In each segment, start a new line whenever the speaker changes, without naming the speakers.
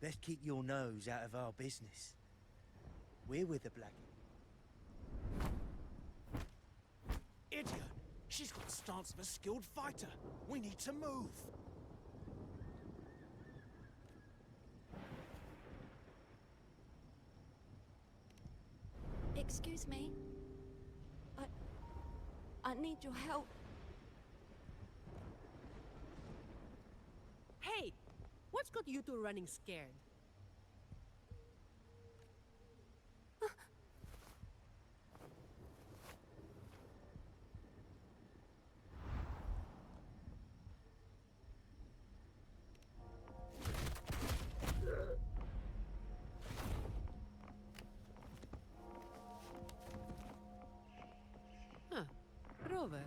Best keep your nose out of our business. We're with the Black...
Idiot! She's got the stance of a skilled fighter. We need to move.
Excuse me. I need your help.
Hey! What's got you two running scared? Huh. Rover.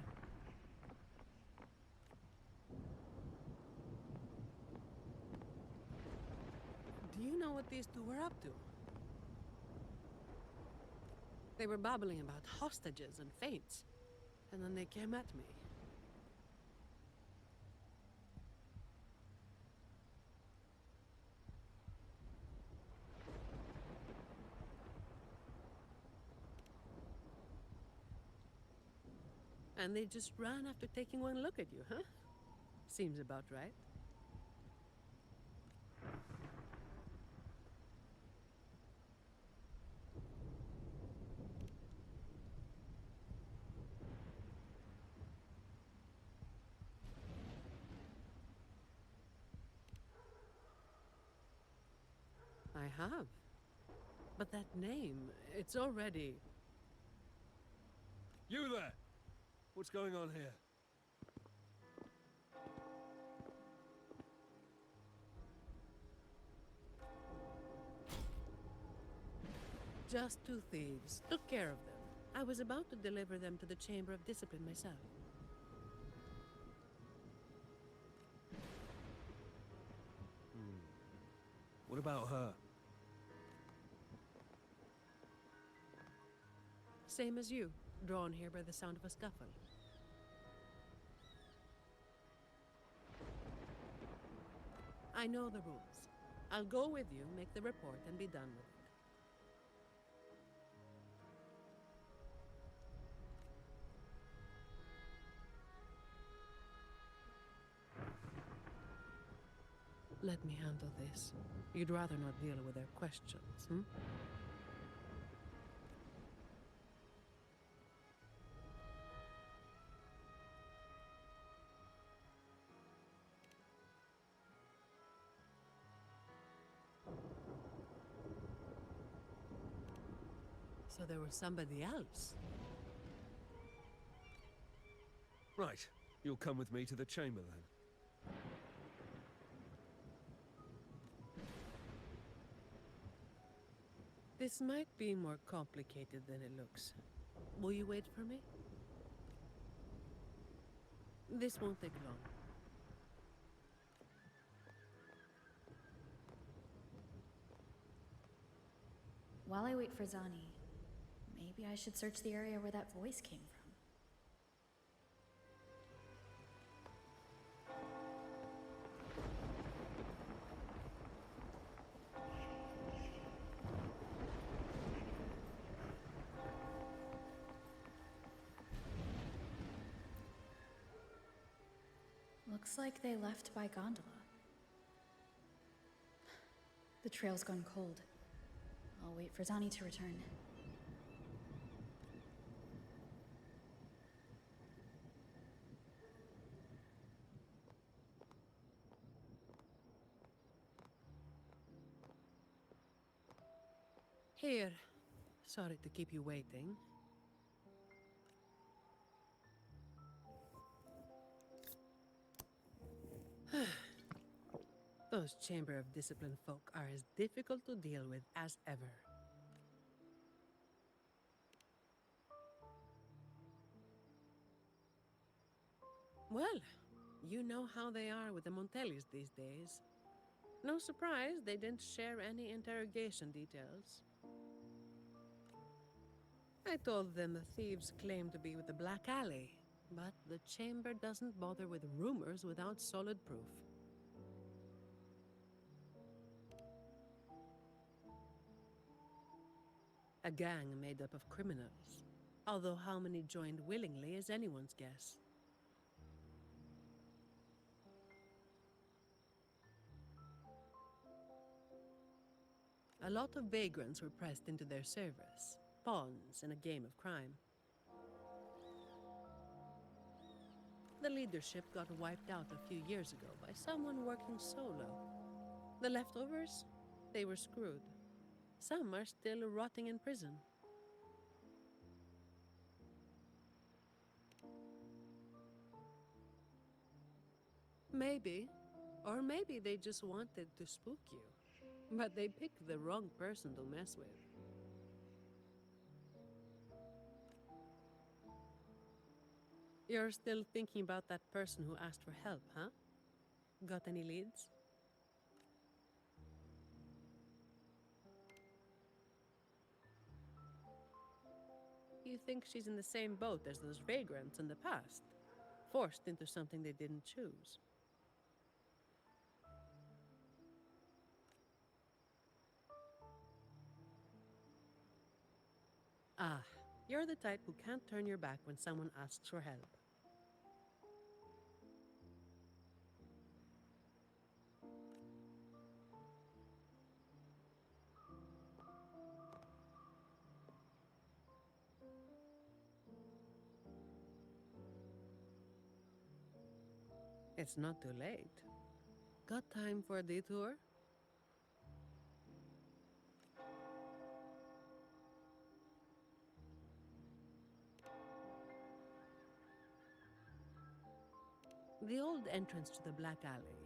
Do you know what these two were up to? They were babbling about hostages and fates, and then they came at me. And they just ran after taking one look at you, huh? Seems about right. I have. But that name, it's already...
You there! What's going on here?
Just two thieves. Took care of them. I was about to deliver them to the Chamber of Discipline myself.
What about her?
Same as you, drawn here by the sound of a scuffle. I know the rules. I'll go with you, make the report, and be done with it. Let me handle this. You'd rather not deal with their questions, hmm? So there was somebody else.
Right. You'll come with me to the chamber then.
This might be more complicated than it looks. Will you wait for me? This won't take long.
While I wait for Zani, maybe I should search the area where that voice came from. Looks like they left by gondola. The trail's gone cold. I'll wait for Zani to return.
Here. Sorry to keep you waiting. Those Chamber of Discipline folk are as difficult to deal with as ever. Well, you know how they are with the Montellis these days. No surprise they didn't share any interrogation details. I told them the thieves claimed to be with the Black Alley, but the Chamber doesn't bother with rumors without solid proof. A gang made up of criminals. Although how many joined willingly is anyone's guess. A lot of vagrants were pressed into their service, pawns in a game of crime. The leadership got wiped out a few years ago by someone working solo. The leftovers? They were screwed. Some are still rotting in prison. Maybe. Or maybe they just wanted to spook you. But they picked the wrong person to mess with. You're still thinking about that person who asked for help, huh? Got any leads? You think she's in the same boat as those vagrants in the past? Forced into something they didn't choose. Ah, you're the type who can't turn your back when someone asks for help. It's not too late. Got time for a detour? The old entrance to the Black Alley.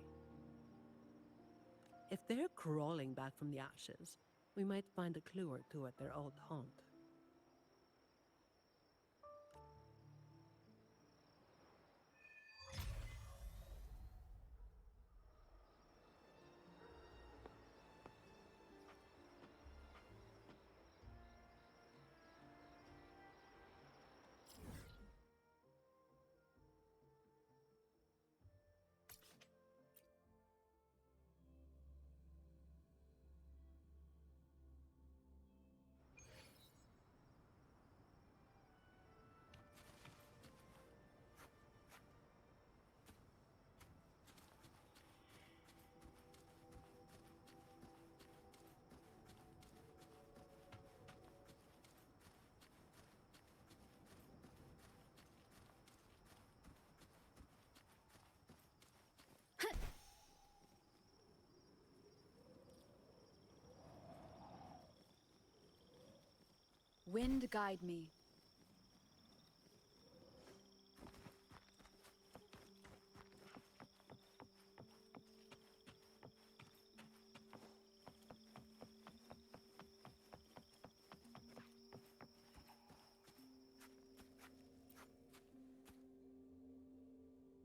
If they're crawling back from the ashes, we might find a clue or two at their old haunt.
Wind guide me.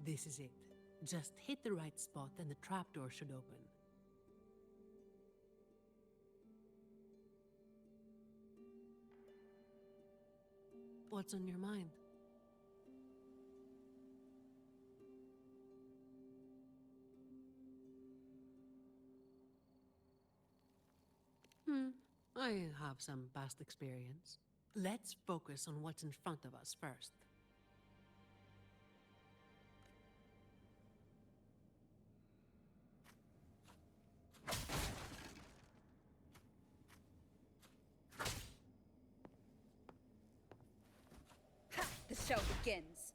This is it. Just hit the right spot and the trapdoor should open. What's on your mind? I have some past experience. Let's focus on what's in front of us first.
Ha! The show begins.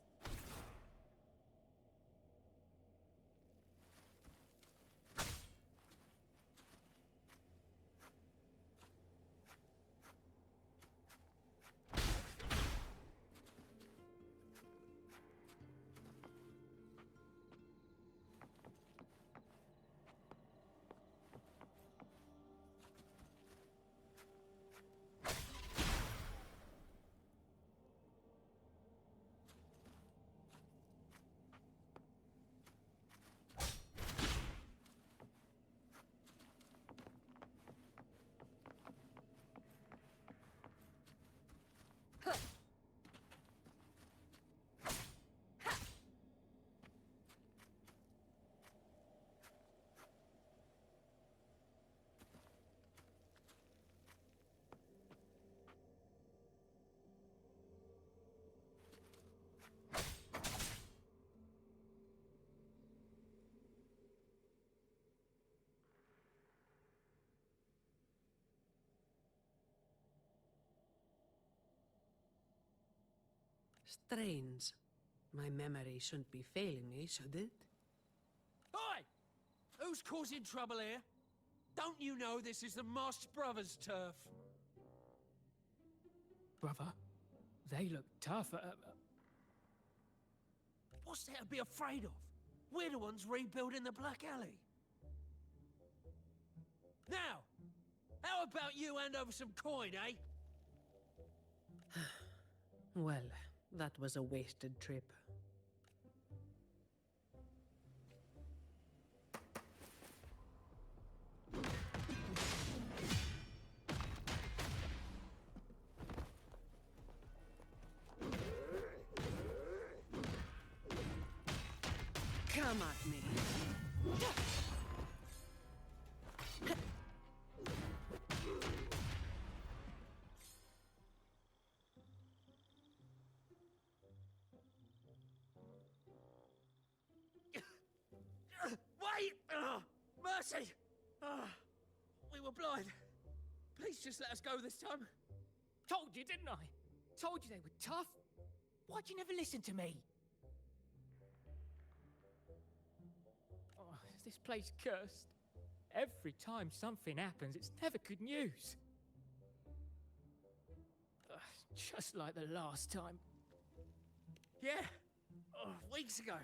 Strange. My memory shouldn't be failing me, should it?
Oi! Who's causing trouble here? Don't you know this is the Moss Brothers' turf?
Brother, they look tough.
What's there to be afraid of? We're the ones rebuilding the Black Alley. Now, how about you hand over some coin, eh?
Well, that was a wasted trip. Come at me.
Wait! Mercy! We were blind. Please just let us go this time.
Told you, didn't I? Told you they were tough. Why'd you never listen to me? Oh, is this place cursed? Every time something happens, it's never good news. Just like the last time.
Yeah. Weeks ago.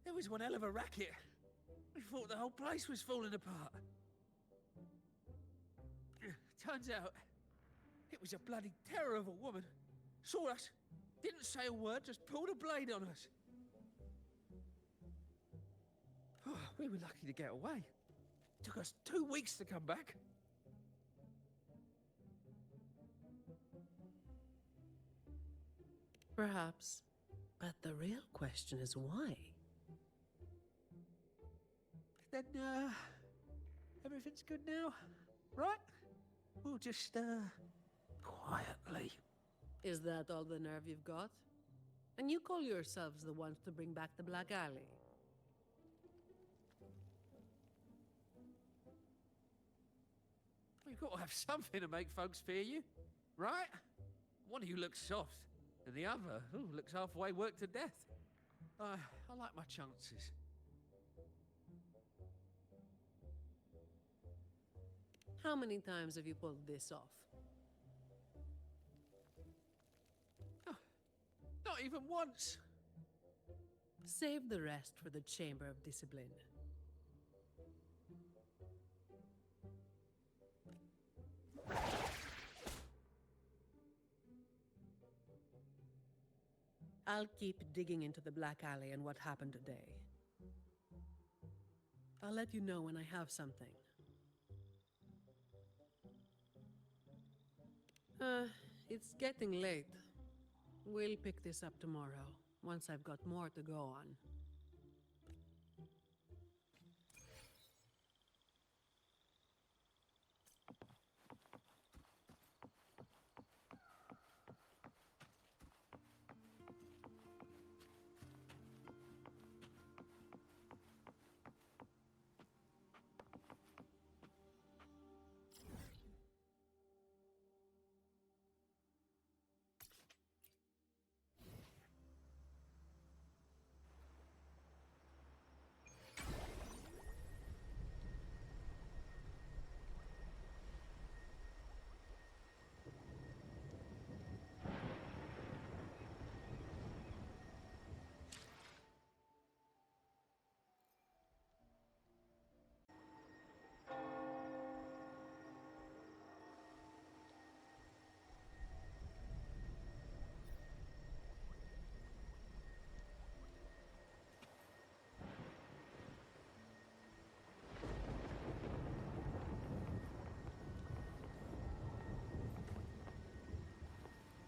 There was one hell of a racket. We thought the whole place was falling apart. Turns out, it was a bloody terror of a woman. Saw us, didn't say a word, just pulled a blade on us. We were lucky to get away. Took us 2 weeks to come back.
Perhaps. But the real question is why?
Then, everything's good now, right? We'll just, quietly.
Is that all the nerve you've got? And you call yourselves the ones to bring back the Black Alley?
You've got to have something to make folks fear you, right? One of you looks soft, and the other looks halfway worked to death. I like my chances.
How many times have you pulled this off?
Not even once.
Save the rest for the Chamber of Discipline. I'll keep digging into the Black Alley and what happened today. I'll let you know when I have something. It's getting late. We'll pick this up tomorrow, once I've got more to go on.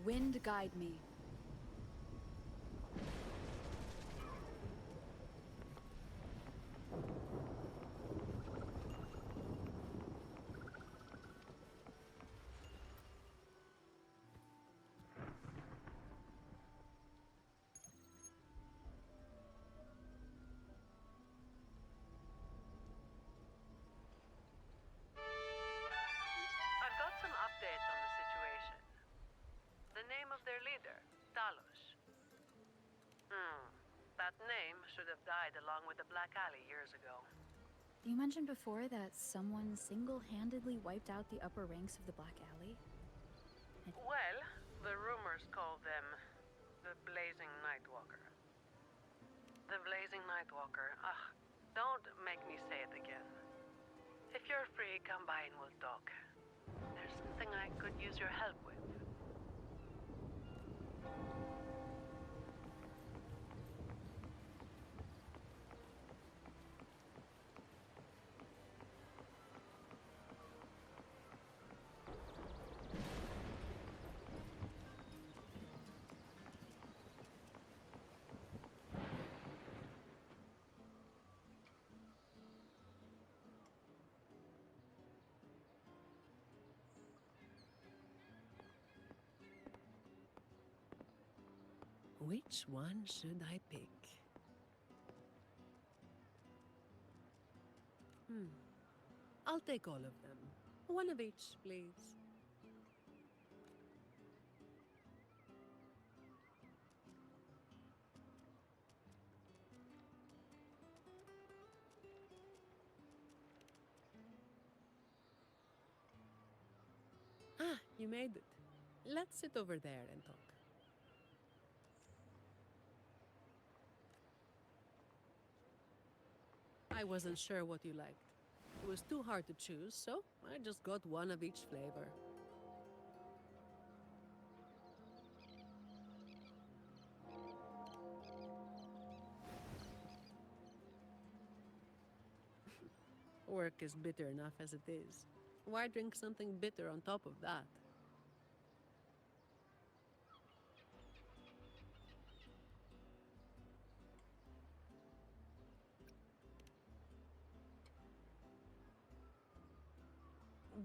Wind guide me.
I've got some updates on the situation. The name of their leader, should have died along with the Black Alley years ago.
You mentioned before that someone single-handedly wiped out the upper ranks of the Black Alley?
Well, the rumors call them the Blazing Nightwalker. The Blazing Nightwalker. Ugh, don't make me say it again. If you're free, come by and we'll talk. There's something I could use your help with. Which one should I pick? I'll take all of them. One of each, please. Ah, you made it. Let's sit over there and talk. I wasn't sure what you liked. It was too hard to choose, so I just got one of each flavor. Work is bitter enough as it is. Why drink something bitter on top of that?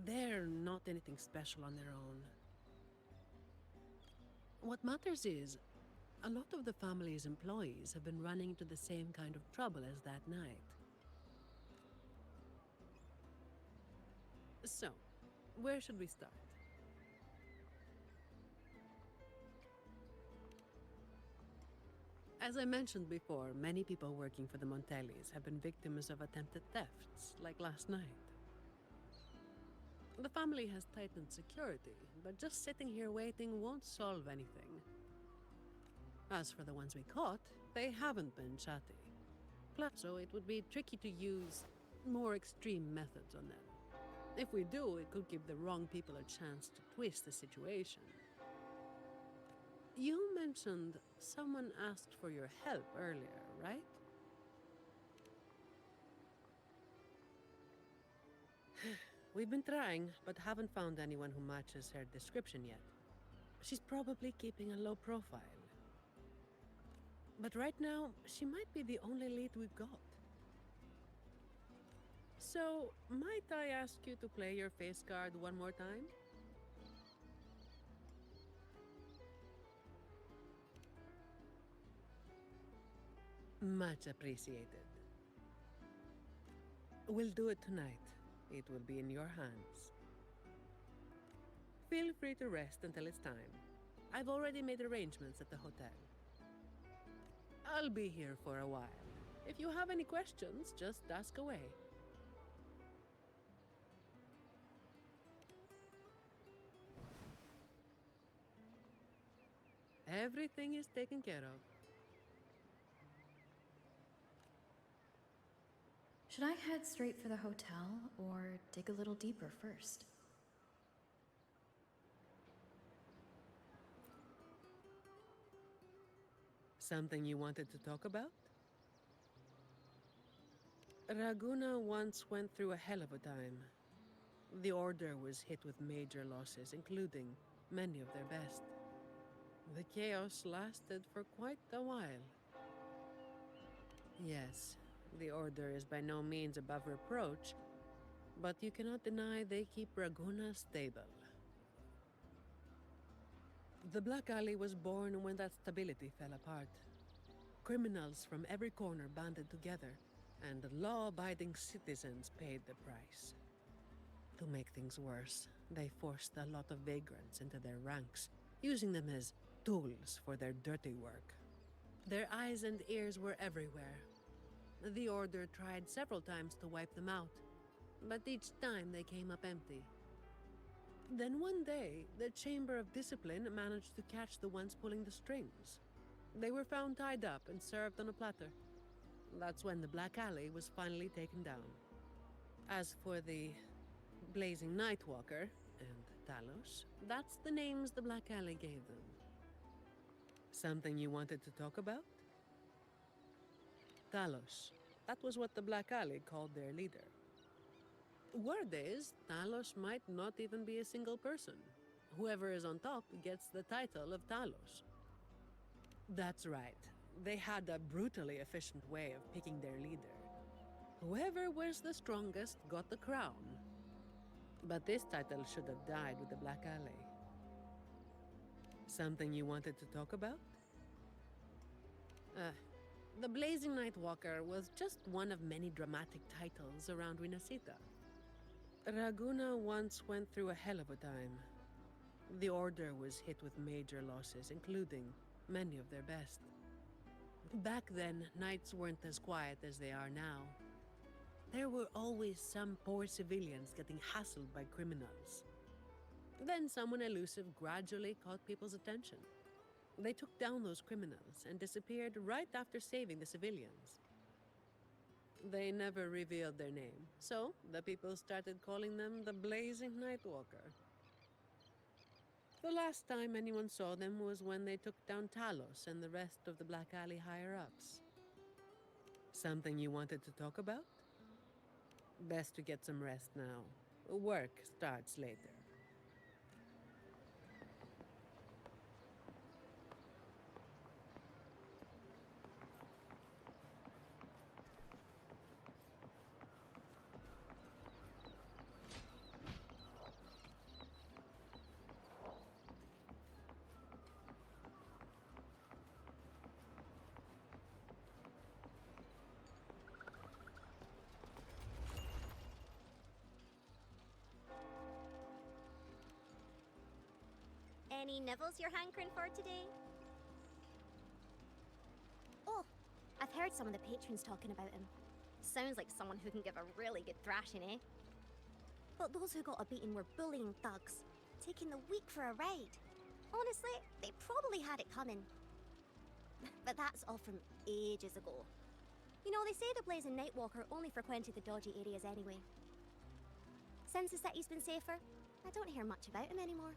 They're not anything special on their own. What matters is, a lot of the family's employees have been running into the same kind of trouble as that night. So, where should we start? As I mentioned before, many people working for the Montellis have been victims of attempted thefts, like last night. The family has tightened security, but just sitting here waiting won't solve anything. As for the ones we caught, they haven't been chatty. Plus, so it would be tricky to use more extreme methods on them. If we do, it could give the wrong people a chance to twist the situation. You mentioned someone asked for your help earlier, right? We've been trying, but haven't found anyone who matches her description yet. She's probably keeping a low profile. But right now, she might be the only lead we've got. So, might I ask you to play your face card one more time? Much appreciated. We'll do it tonight. It will be in your hands. Feel free to rest until it's time. I've already made arrangements at the hotel. I'll be here for a while. If you have any questions, just ask away. Everything is taken care of.
Should I head straight for the hotel or dig a little deeper first?
Something you wanted to talk about? Raguna once went through a hell of a time. The Order was hit with major losses, including many of their best. The chaos lasted for quite a while. Yes, the Order is by no means above reproach, but you cannot deny they keep Raguna stable. The Black Alley was born when that stability fell apart. Criminals from every corner banded together, and law-abiding citizens paid the price. To make things worse, they forced a lot of vagrants into their ranks, using them as tools for their dirty work. Their eyes and ears were everywhere. The Order tried several times to wipe them out, but each time they came up empty. Then one day, the Chamber of Discipline managed to catch the ones pulling the strings. They were found tied up and served on a platter. That's when the Black Alley was finally taken down. As for the Blazing Nightwalker and Talos, that's the names the Black Alley gave them. Something you wanted to talk about? Talos. That was what the Black Alley called their leader. Word is, Talos might not even be a single person. Whoever is on top gets the title of Talos. That's right. They had a brutally efficient way of picking their leader. Whoever was the strongest got the crown. But this title should have died with the Black Alley. Something you wanted to talk about? The Blazing Nightwalker was just one of many dramatic titles around Winasita. Raguna once went through a hell of a time. The Order was hit with major losses, including many of their best. Back then, nights weren't as quiet as they are now. There were always some poor civilians getting hassled by criminals. Then someone elusive gradually caught people's attention. They took down those criminals and disappeared right after saving the civilians. They never revealed their name, so the people started calling them the Blazing Nightwalker. The last time anyone saw them was when they took down Talos and the rest of the Black Alley higher-ups. Something you wanted to talk about? Best to get some rest now. Work starts later.
Any nibbles you're hankering for today? Oh, I've heard some of the patrons talking about him. Sounds like someone who can give a really good thrashing, eh? But those who got a beating were bullying thugs, taking the weak for a ride. Honestly, they probably had it coming. But that's all from ages ago. You know, they say the Blazing Nightwalker only frequented the dodgy areas anyway. Since the city's been safer, I don't hear much about him anymore.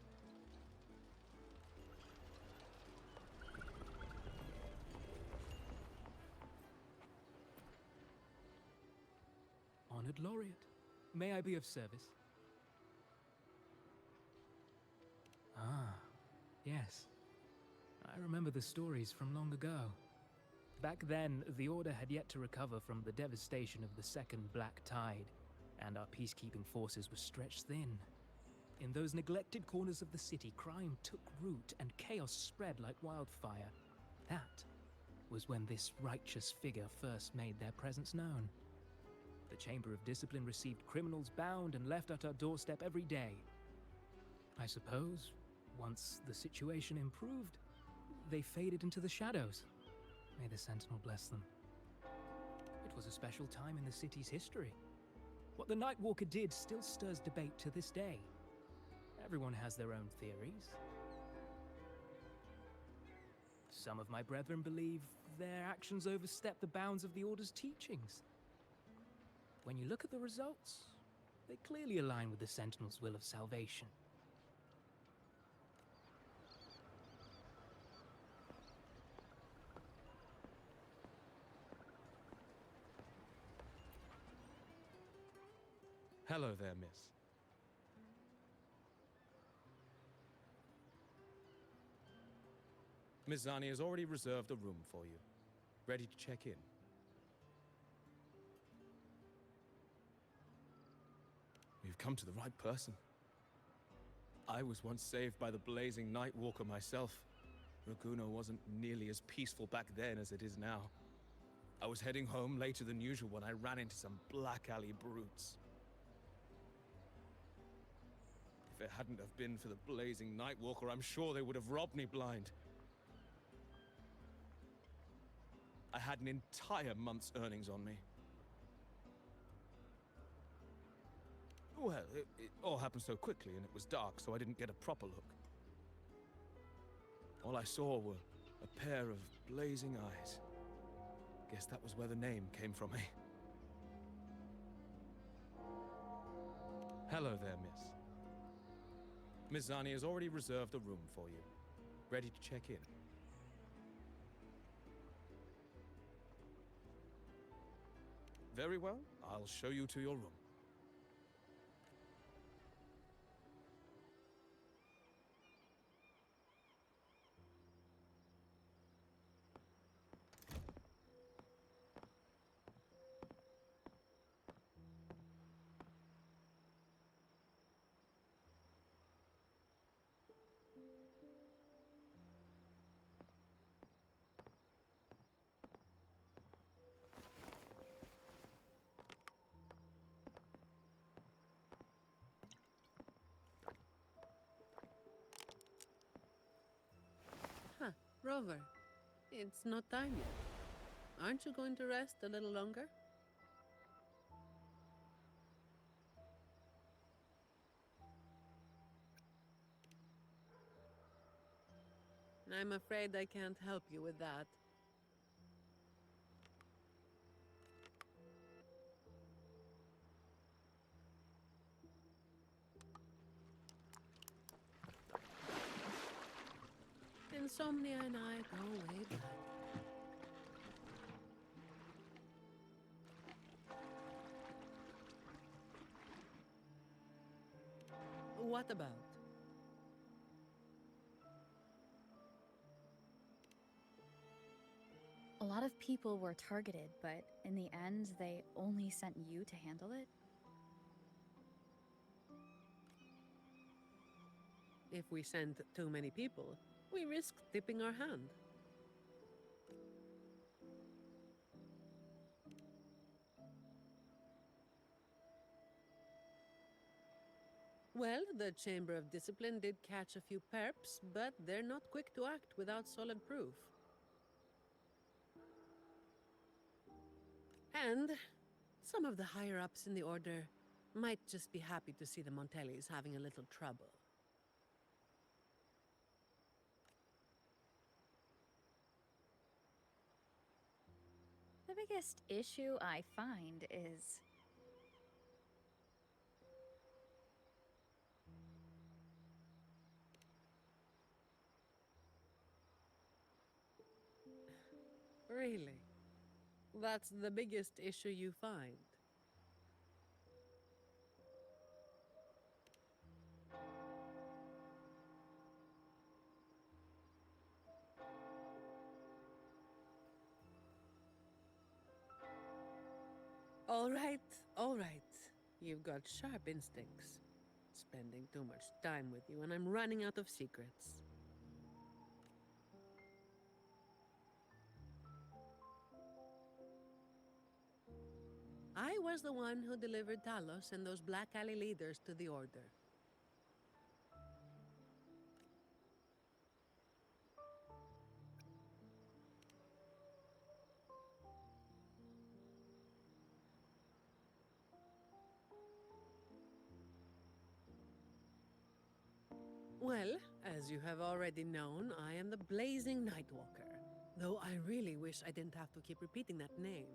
Honored Laureate, may I be of service? Ah, yes. I remember the stories from long ago. Back then, the Order had yet to recover from the devastation of the Second Black Tide, and our peacekeeping forces were stretched thin. In those neglected corners of the city, crime took root and chaos spread like wildfire. That was when this righteous figure first made their presence known. The Chamber of Discipline received criminals bound and left at our doorstep every day. I suppose, once the situation improved, they faded into the shadows. May the Sentinel bless them. It was a special time in the city's history. What the Nightwalker did still stirs debate to this day. Everyone has their own theories. Some of my brethren believe their actions overstep the bounds of the Order's teachings. When you look at the results, they clearly align with the Sentinel's will of salvation.
Hello there, miss. Miss Zani has already reserved a room for you. Ready to check in. You've come to the right person. I was once saved by the Blazing Nightwalker myself. Raguna wasn't nearly as peaceful back then as it is now. I was heading home later than usual when I ran into some Black Alley brutes. If it hadn't have been for the Blazing Nightwalker, I'm sure they would have robbed me blind. I had an entire month's earnings on me. Well, it all happened so quickly and it was dark, so I didn't get a proper look. All I saw were a pair of blazing eyes. Guess that was where the name came from, eh? Hello there, miss. Miss Zani has already reserved a room for you. Ready to check in. Very well, I'll show you to your room.
Huh, Rover. It's not time yet. Aren't you going to rest a little longer? I'm afraid I can't help you with that. Insomnia and I go way back. What about?
A lot of people were targeted, but in the end, they only sent you to handle it?
If we send too many people, we risk tipping our hand. Well, the Chamber of Discipline did catch a few perps, but they're not quick to act without solid proof. And some of the higher-ups in the Order might just be happy to see the Montellis having a little trouble.
The biggest issue I find is...
Really? That's the biggest issue you find? All right. You've got sharp instincts. Spending too much time with you, and I'm running out of secrets. I was the one who delivered Talos and those Black Alley leaders to the Order. Well, as you have already known, I am the Blazing Nightwalker. Though I really wish I didn't have to keep repeating that name.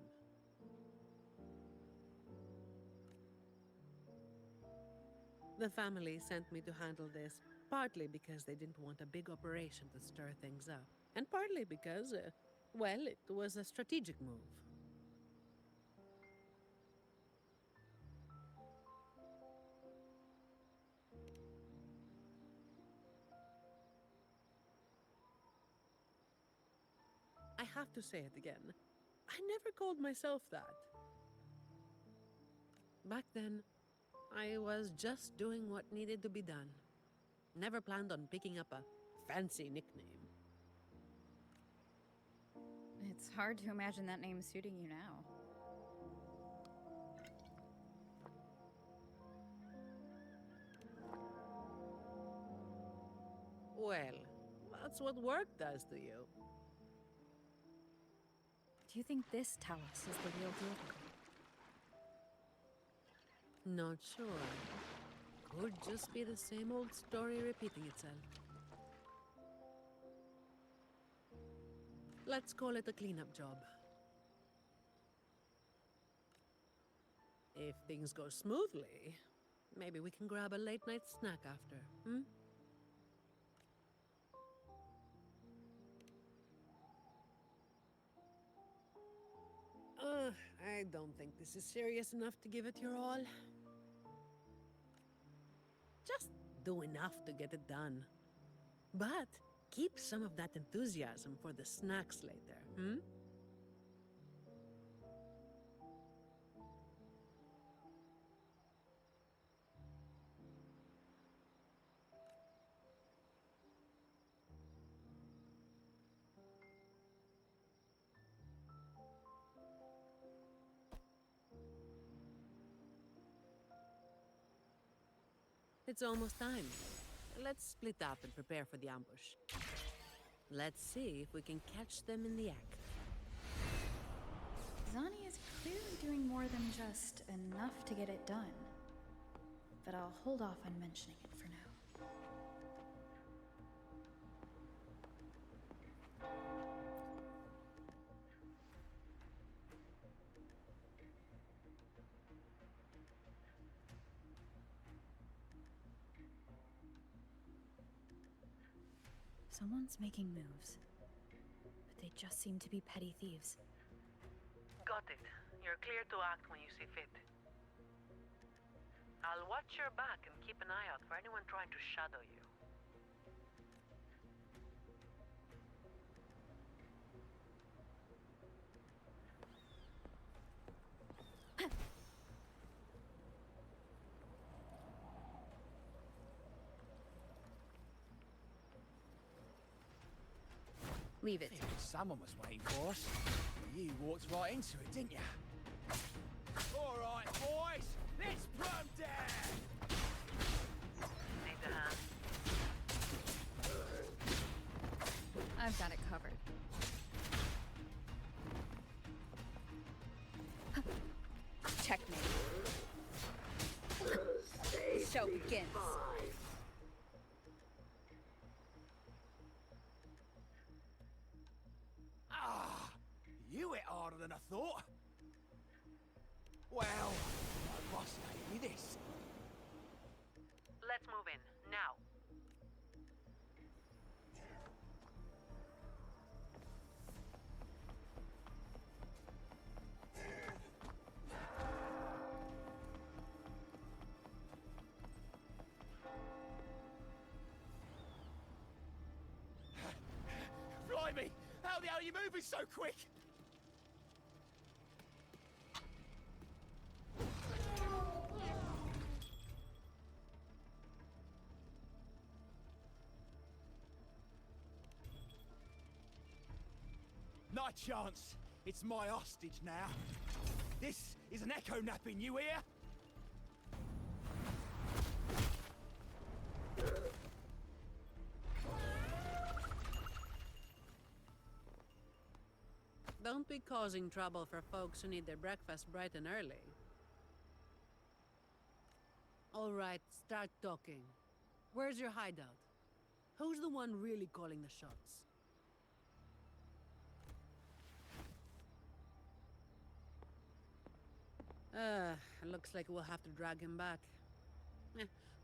The family sent me to handle this, partly because they didn't want a big operation to stir things up, and partly because, well, it was a strategic move. I have to say it again. I never called myself that. Back then, I was just doing what needed to be done. Never planned on picking up a fancy nickname.
It's hard to imagine that name suiting you now.
Well, that's what work does to you.
you think this Talus is the real deal?
Not sure. Could just be the same old story repeating itself. Let's call it a cleanup job. If things go smoothly, maybe we can grab a late-night snack after, hmm? I don't think this is serious enough to give it your all. Just do enough to get it done. But keep some of that enthusiasm for the snacks later, hmm? It's almost time. Let's split up and prepare for the ambush. Let's see if we can catch them in the act.
Zani is clearly doing more than just enough to get it done. But I'll hold off on mentioning it for now. Someone's making moves, but they just seem to be petty thieves.
Got it. You're clear to act when you see fit. I'll watch your back and keep an eye out for anyone trying to shadow you.
Leave it.
Figured someone was waiting for us. You walked right into it, didn't you? All right, boys, let's put 'em down.
Need a hand?
I've got it covered. Checkmate. The show begins.
You hit harder than I thought. Well, my boss gave me this.
Let's move in, now.
Blimey! How the hell are you moving so quick? Not a chance. It's my hostage now. This is an echo napping, you hear?
Don't be causing trouble for folks who need their breakfast bright and early. All right, start talking. Where's your hideout? Who's the one really calling the shots? Looks like we'll have to drag him back.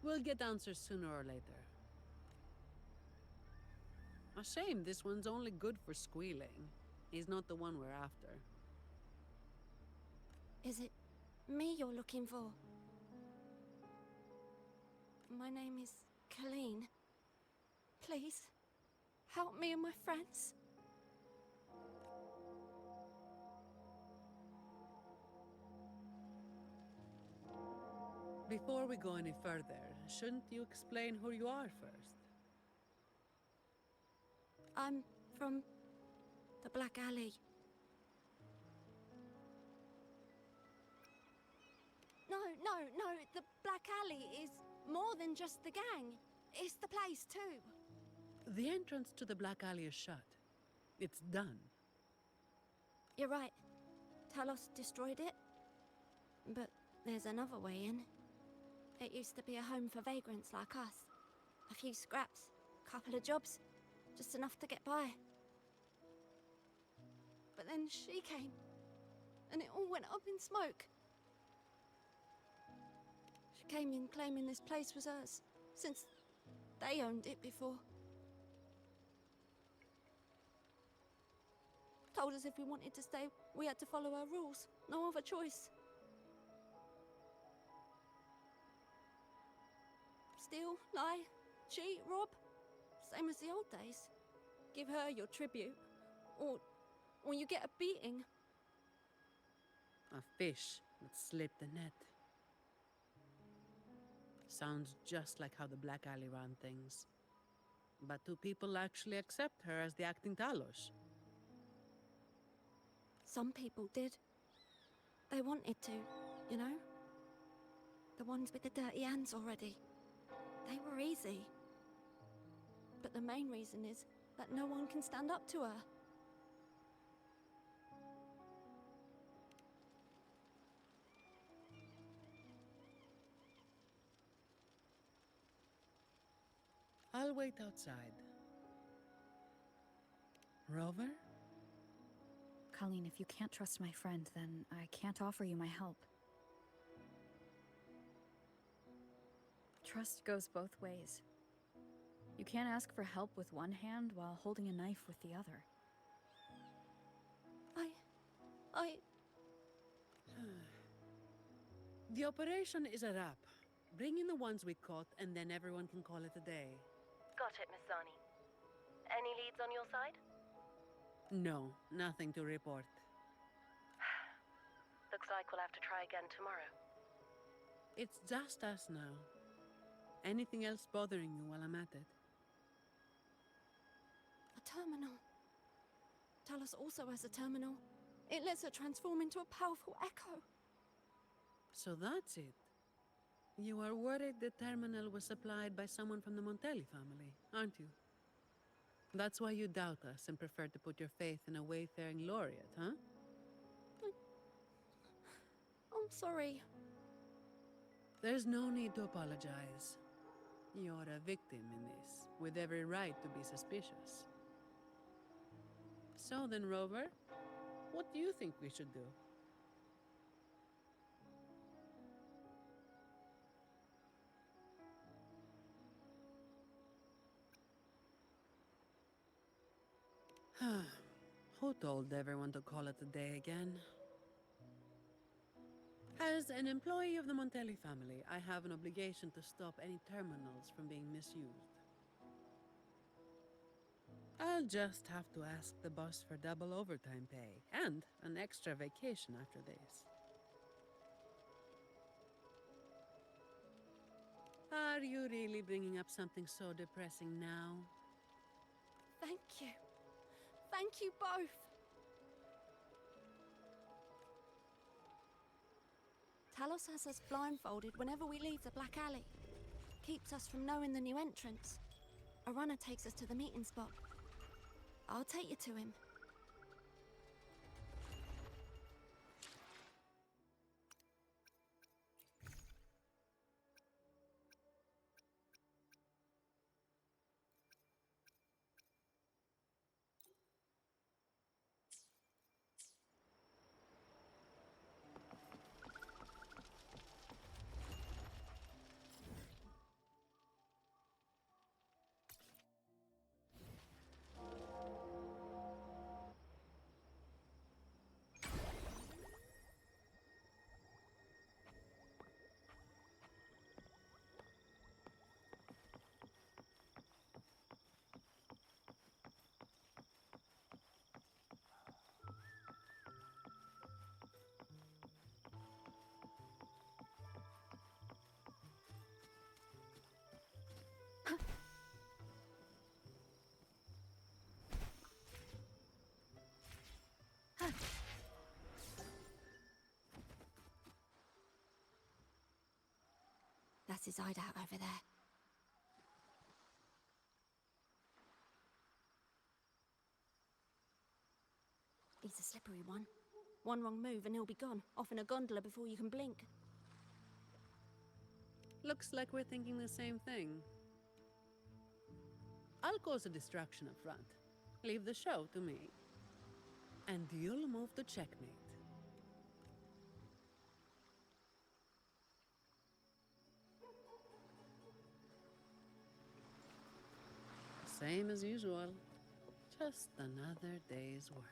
We'll get answers sooner or later. A shame this one's only good for squealing. He's not the one we're after.
Is it me you're looking for? My name is Colleen. Please, help me and my friends.
Before we go any further, shouldn't you explain who you are first?
I'm from the Black Alley. No, the Black Alley is more than just the gang. It's the place too.
The entrance to the Black Alley is shut. It's done.
You're right. Talos destroyed it. But there's another way in. It used to be a home for vagrants like us. A few scraps, couple of jobs, just enough to get by. But then she came, and it all went up in smoke. She came in claiming this place was hers, since they owned it before. Told us if we wanted to stay, we had to follow her rules. No other choice. Steal, lie, cheat, rob. Same as the old days. Give her your tribute, or you get a beating.
A fish that slipped the net. Sounds just like how the Black Alley ran things. But do people actually accept her as the acting Talos?
Some people did. They wanted to, you know? The ones with the dirty hands already. They were easy. But the main reason is that no one can stand up to her.
I'll wait outside. Rover?
Colleen, if you can't trust my friend, then I can't offer you my help. Trust goes both ways. You can't ask for help with one hand while holding a knife with the other.
The operation is a wrap. Bring in the ones we caught, and then everyone can call it a day.
Got it, Miss Zani. Any leads on your side?
No, nothing to report.
Looks like we'll have to try again tomorrow.
It's just us now. Anything else bothering you while I'm at it?
A terminal. Talos also has a terminal. It lets her transform into a powerful echo.
So that's it. You are worried the terminal was supplied by someone from the Montelli family, aren't you? That's why you doubt us and prefer to put your faith in a wayfaring laureate, huh?
I'm sorry.
There's no need to apologize. You're a victim in this, with every right to be suspicious. So then, Rover, what do you think we should do? Who told everyone to call it a day again? As an employee of the Montelli family, I have an obligation to stop any terminals from being misused. I'll just have to ask the boss for double overtime pay and an extra vacation after this. Are you really bringing up something so depressing now?
Thank you. Thank you both. Talos has us blindfolded whenever we leave the Black Alley. Keeps us from knowing the new entrance. A runner takes us to the meeting spot. I'll take you to him. That's his hideout over there. He's He's a slippery one. One wrong move and he'll be gone, off in a gondola before you can blink.
Looks like we're thinking the same thing. I'll cause a distraction up front. Leave the show to me. And you'll move to checkmate. Same as usual. Just another day's work.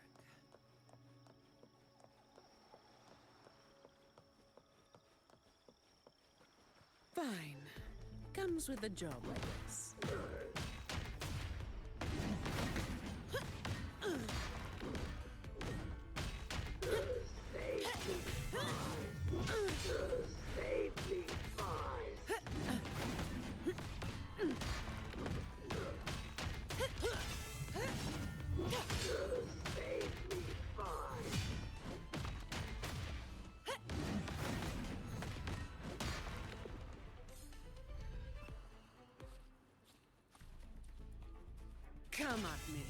Fine. Comes with the job, I guess. Come at me.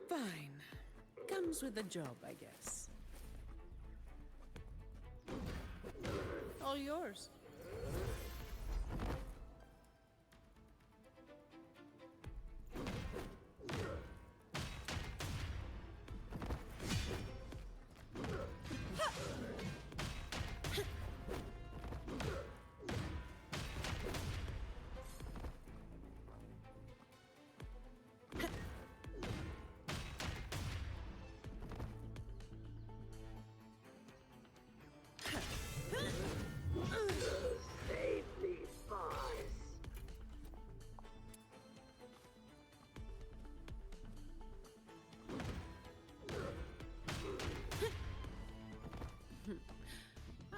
Fine. Comes with the job, I guess. All yours.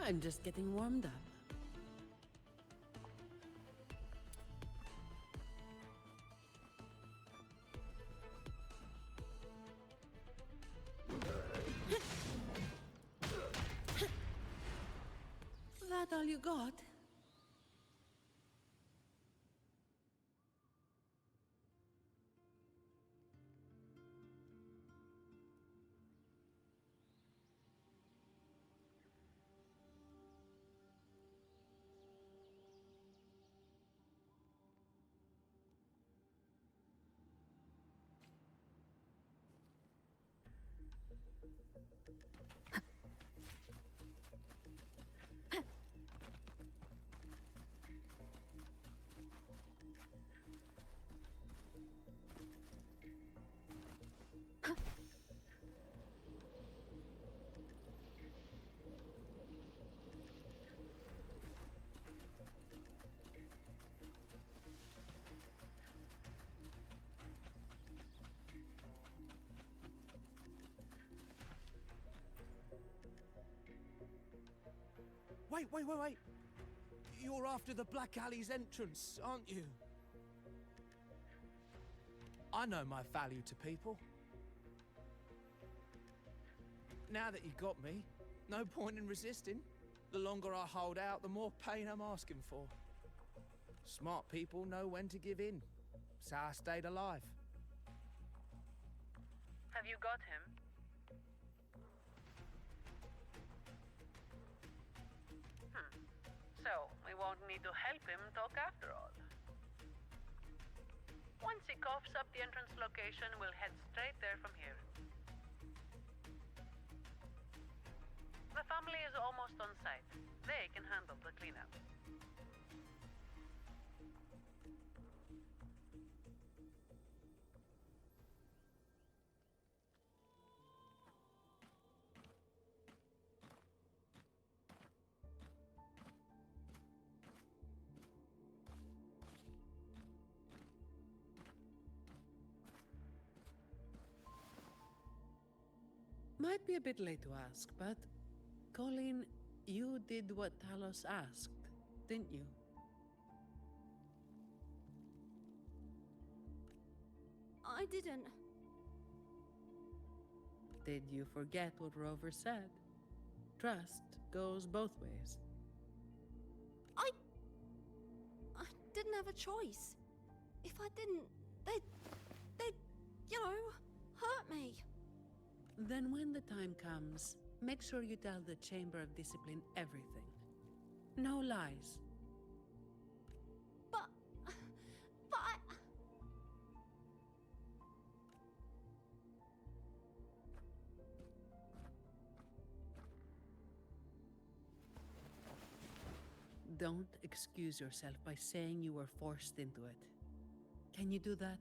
I'm just getting warmed up. That all you got?
Wait. You're after the Black Alley's entrance, aren't you? I know my value to people. Now that you got me, no point in resisting. The longer I hold out, the more pain I'm asking for. Smart people know when to give in. That's how I stayed alive.
Have you got him? So, we won't need to help him talk after all. Once he coughs up the entrance location, we'll head straight there from here. The family is almost on site. They can handle the cleanup.
Might be a bit late to ask, but Colleen, you did what Talos asked, didn't you?
I didn't.
Did you forget what Rover said? Trust goes both ways.
I didn't have a choice. If I didn't, they'd, you know, hurt me.
Then when the time comes, make sure you tell the Chamber of Discipline everything. No lies.
But I...
Don't excuse yourself by saying you were forced into it. Can you do that?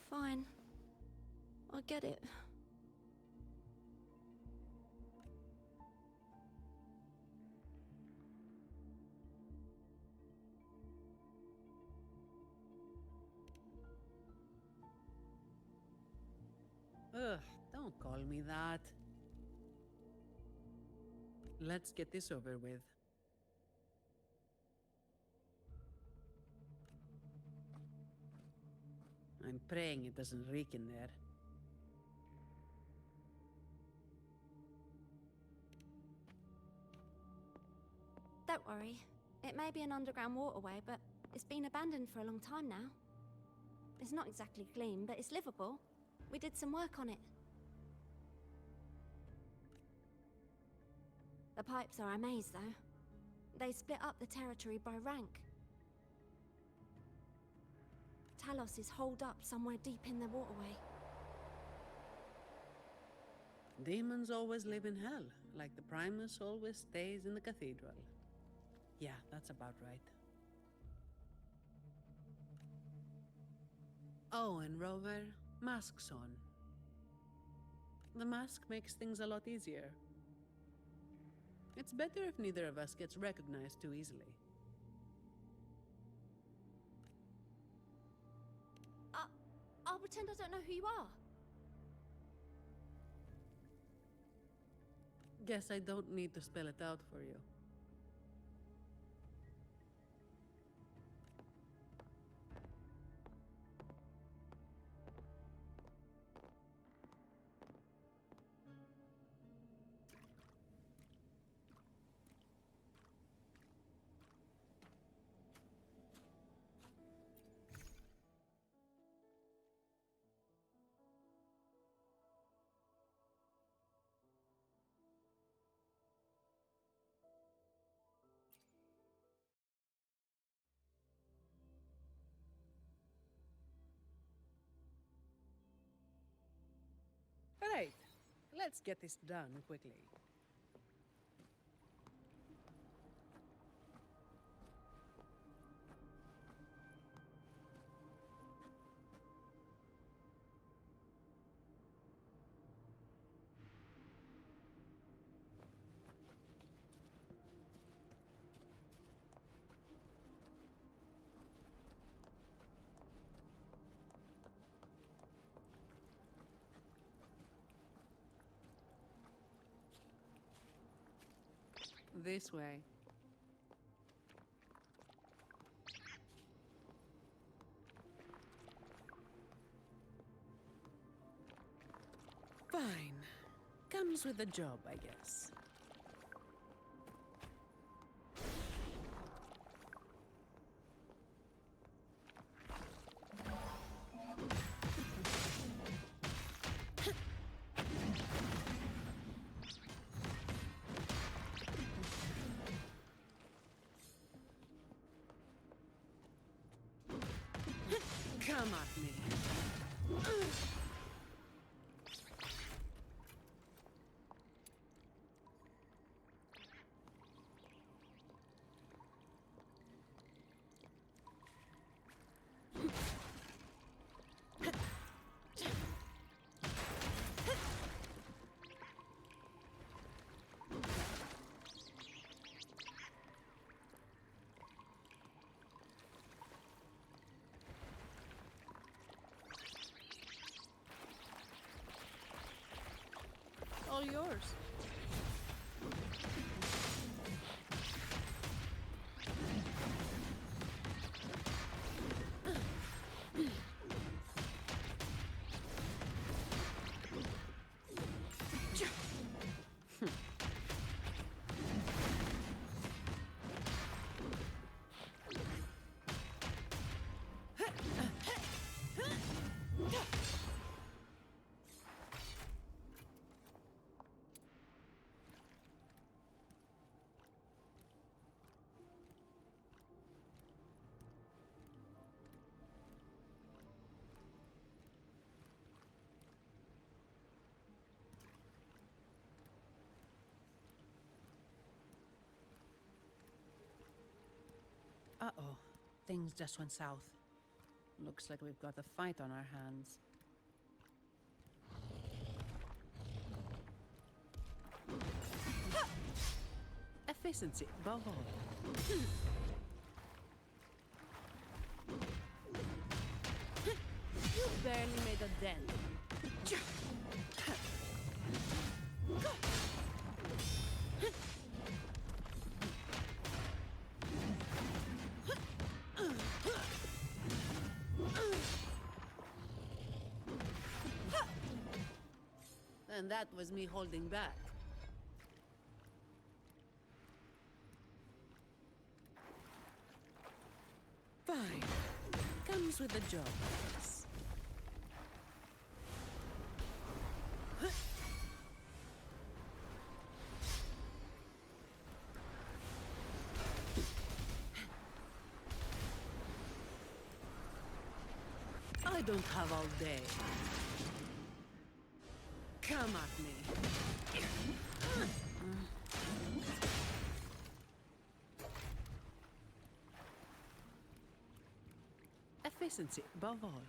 Fine. I get it.
Ugh, don't call me that. Let's get this over with. I'm praying it doesn't reek in there.
Don't worry. It may be an underground waterway, but it's been abandoned for a long time now. It's not exactly clean, but it's livable. We did some work on it. The pipes are a maze, though. They split up the territory by rank. Talos is holed up somewhere deep in the waterway.
Demons always live in hell, like the Primus always stays in the cathedral. Yeah, that's about right. Oh, and Rover, mask's on. The mask makes things a lot easier. It's better if neither of us gets recognized too easily.
I'll pretend I don't know who you are.
Guess I don't need to spell it out for you. Right, let's get this done quickly. This way. Fine. Comes with the job, I guess. Come at me. course. Uh-oh. Things just went south. Looks like we've got a fight on our hands. Efficiency, above all. You barely made a dent. And that was me holding back. Fine. Comes with the job, I guess. I don't have all day. Come at me. Efficiency, above all.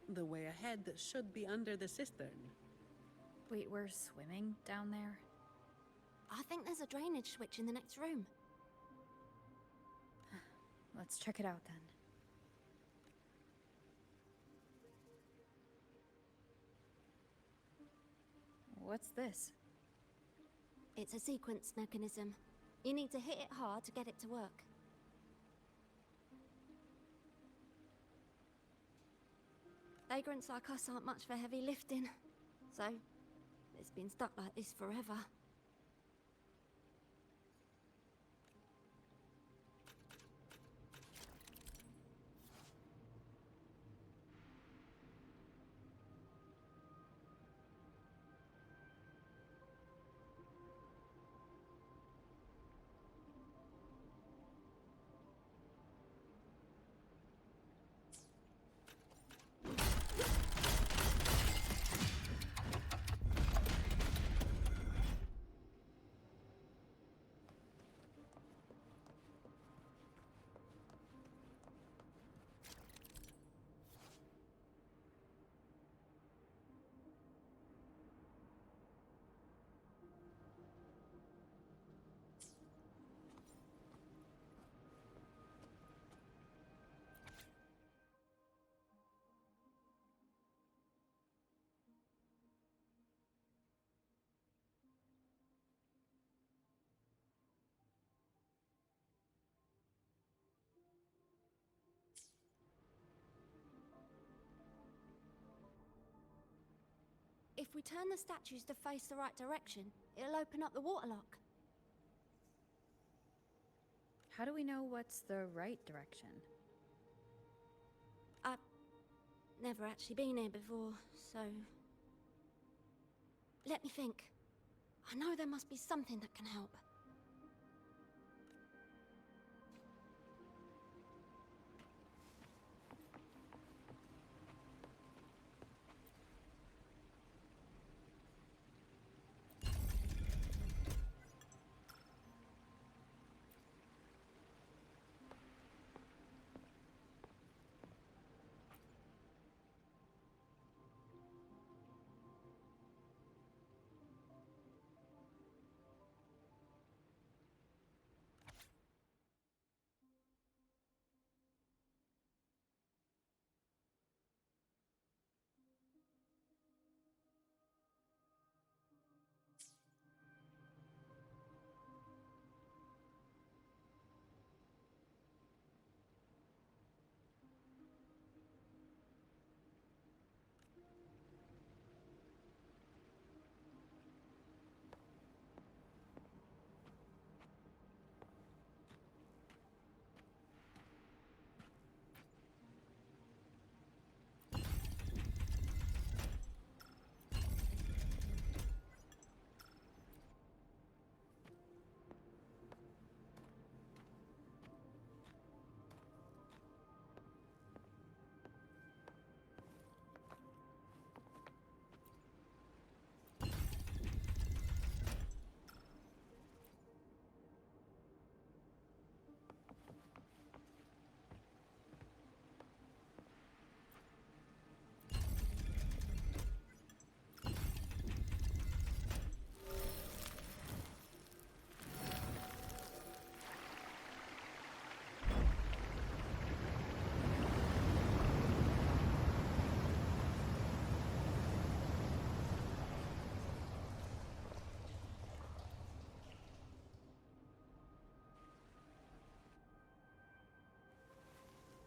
The way ahead should be under the cistern.
Wait, we're swimming down there?
I think there's a drainage switch in the next room.
Let's check it out then. What's this?
It's a sequence mechanism. You need to hit it hard to get it to work. Vagrants like us aren't much for heavy lifting, so it's been stuck like this forever. If we turn the statues to face the right direction, it'll open up the waterlock.
How do we know what's the right direction?
I've never actually been here before, so... Let me think. I know there must be something that can help.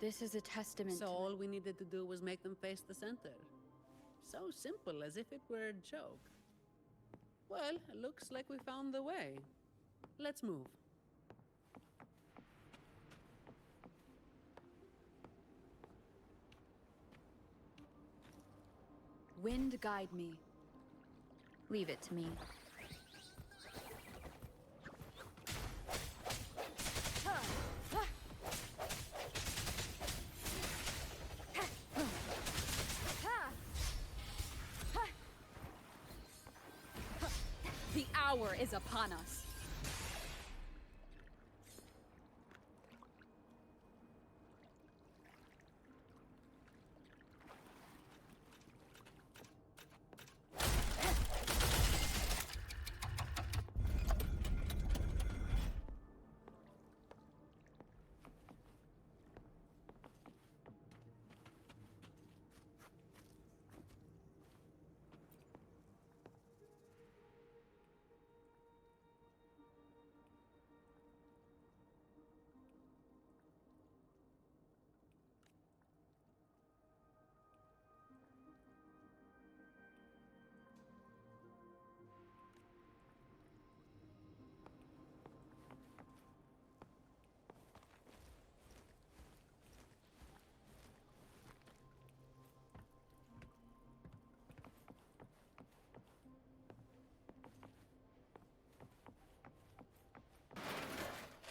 This is a testament
So
to
all we needed to do was make them face the center. So simple, as if it were a joke. Well, looks like we found the way. Let's move.
Wind guide me. Leave it to me. The hour is upon us.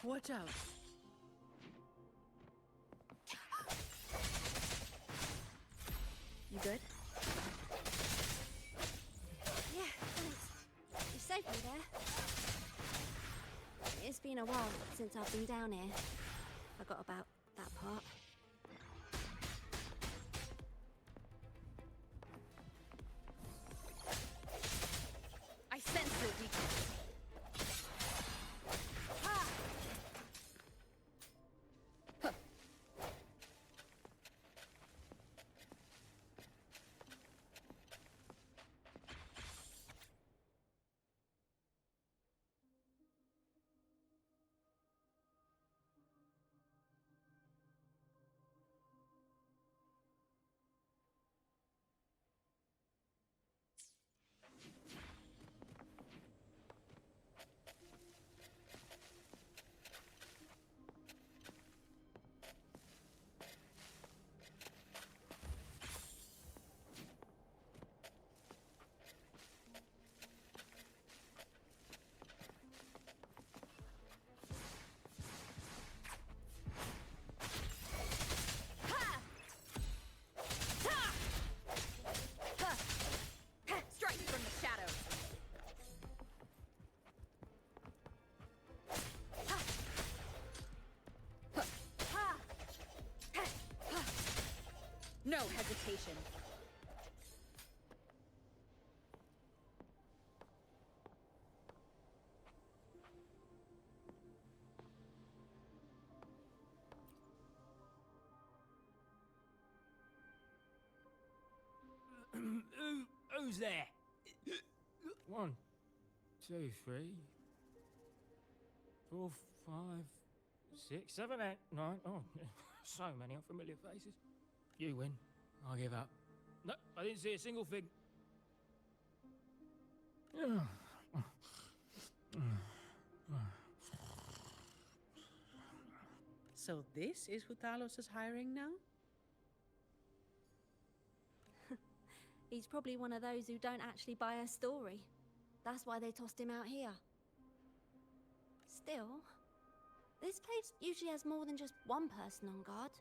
Watch out.
You good?
Yeah, thanks. You saved me there. It's been a while since I've been down here. Forgot about that part.
I sense your weakness. Strike from the shadows. No hesitation.
Who's there? 1, 2, 3, 4, 5, 6, 7, 8, 9. Oh, so many unfamiliar faces. You win. I give up. No, I didn't see a single thing.
So this is who Talos is hiring now?
He's probably one of those who don't actually buy a story. That's why they tossed him out here. Still, this place usually has more than just one person on guard.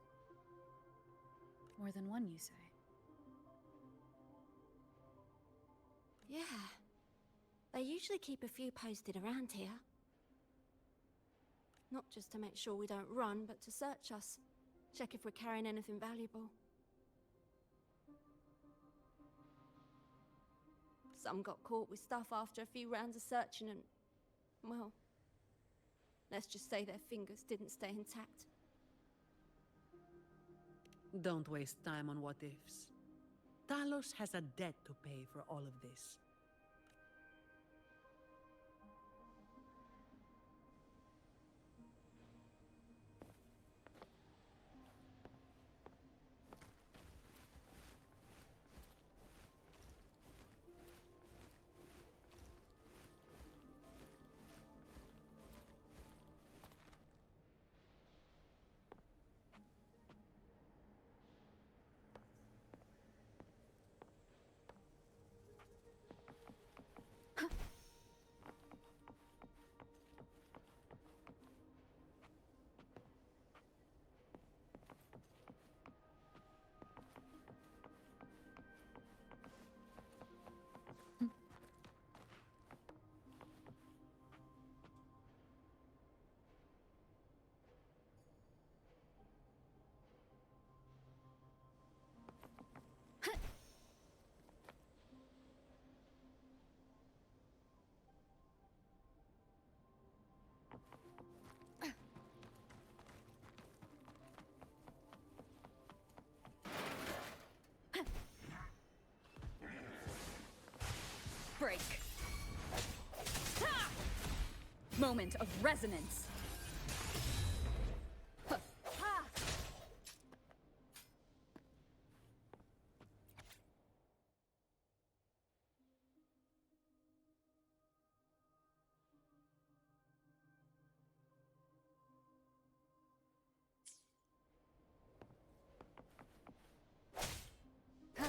More than one, you say?
Yeah. They usually keep a few posted around here. Not just to make sure we don't run, but to search us. Check if we're carrying anything valuable. Some got caught with stuff after a few rounds of searching and... well... let's just say their fingers didn't stay intact.
Don't waste time on what-ifs. Talos has a debt to pay for all of this.
moment of resonance. Huh. Ha! Huh.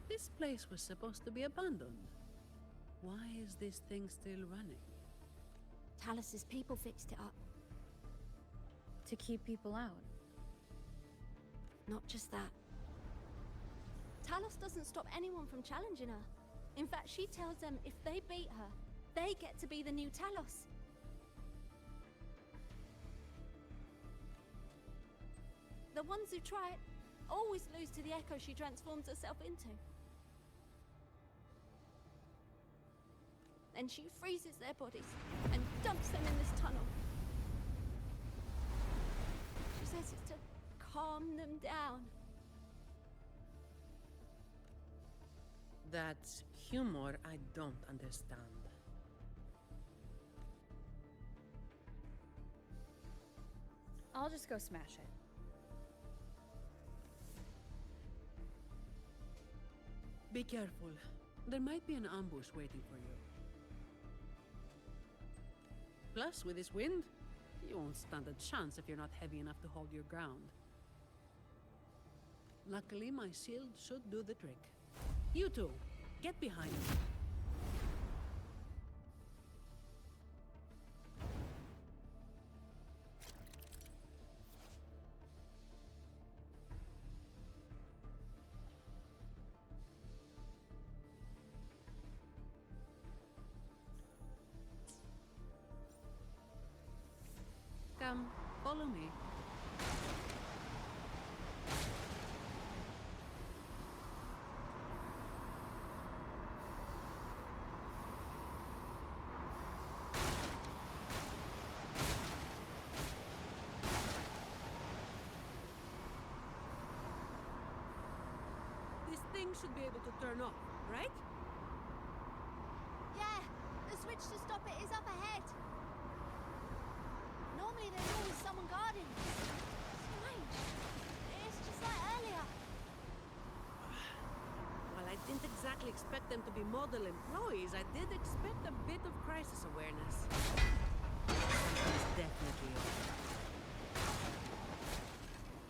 This place was supposed to be abandoned. Why is this thing still running?
Talus's people fixed it up.
To keep people out.
Not just that. Talos doesn't stop anyone from challenging her. In fact, she tells them if they beat her, they get to be the new Talos. The ones who try it always lose to the echo she transforms herself into. Then she freezes their bodies and dumps them in this tunnel. She says it's to calm them down.
That's humor I don't understand.
I'll just go smash it.
Be careful. There might be an ambush waiting for you. Plus, with this wind, you won't stand a chance if you're not heavy enough to hold your ground. Luckily, my shield should do the trick. You two, get behind me. Come, follow me. This thing should be able to turn off, right?
Yeah, the switch to stop it is up ahead. Normally there's always someone guarding. Strange. It's just like earlier.
Well, I didn't exactly expect them to be model employees. I did expect a bit of crisis awareness. Something's definitely off.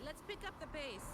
Let's pick up the pace.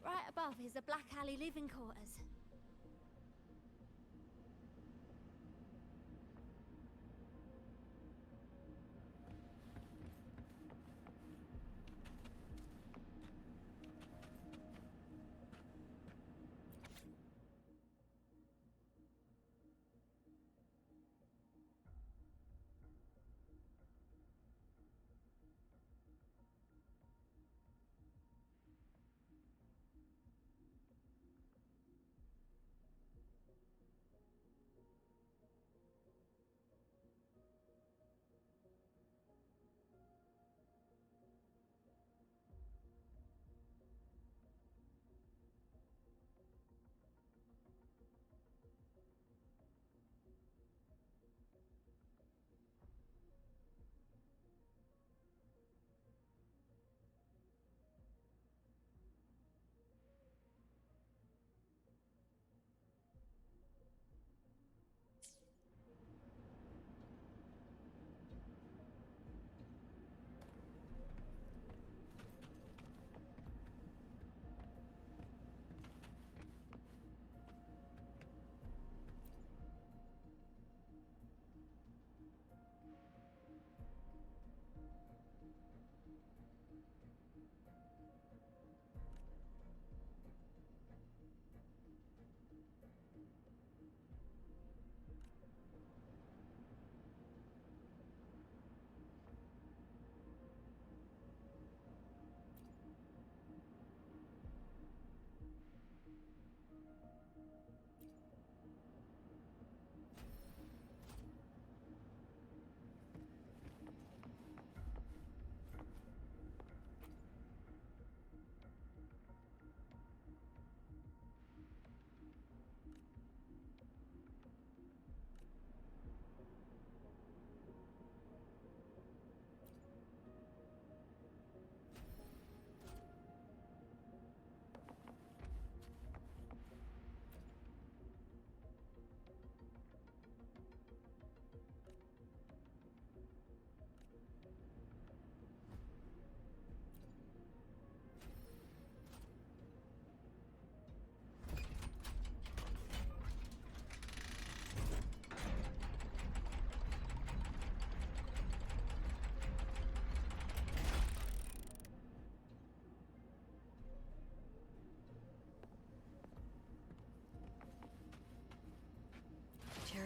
Right above is the Black Alley living quarters.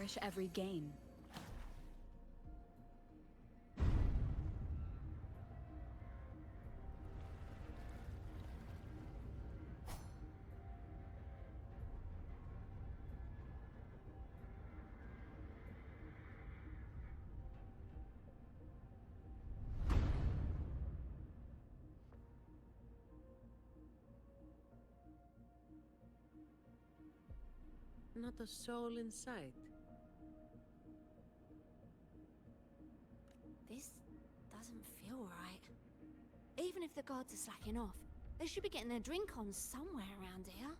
relish every gain.
Not a soul in sight.
This doesn't feel right. Even if the guards are slacking off, they should be getting their drink on somewhere around here.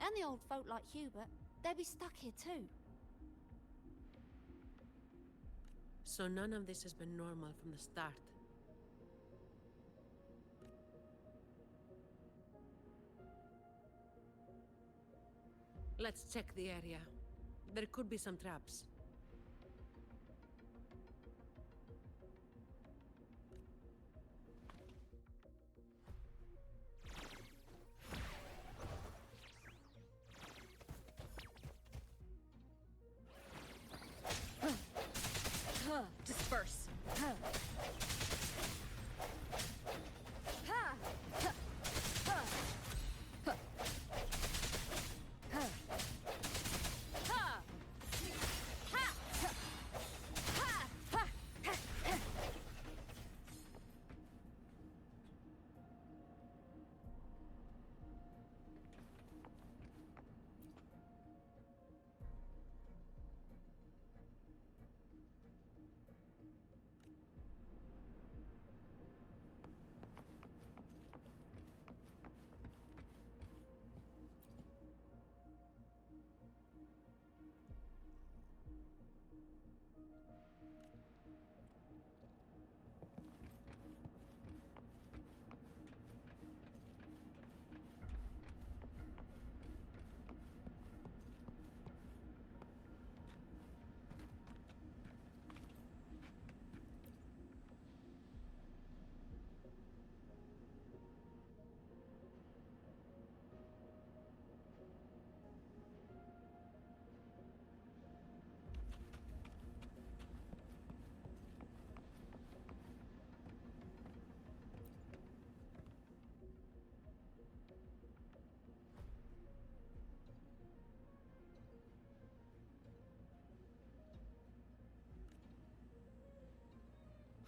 And the old folk like Hubert, they'd be stuck here too.
So none of this has been normal from the start. Let's check the area. There could be some traps.
Disperse.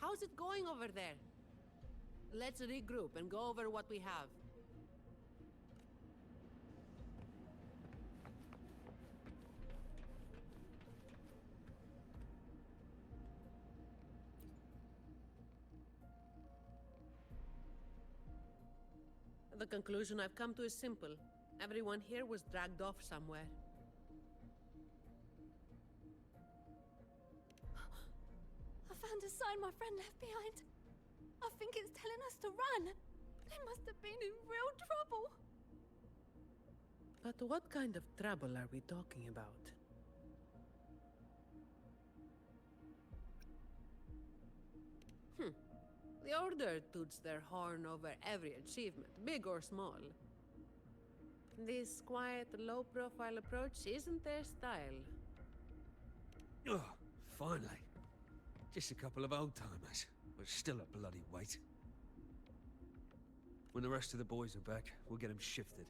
How's it going over there? Let's regroup and go over what we have. The conclusion I've come to is simple. Everyone here was dragged off somewhere.
I found a sign my friend left behind. I think it's telling us to run. They must have been in real trouble.
But what kind of trouble are we talking about? The Order toots their horn over every achievement, big or small. This quiet, low-profile approach isn't their style.
Oh, finally. Just a couple of old-timers, but still a bloody weight. When the rest of the boys are back, we'll get them shifted.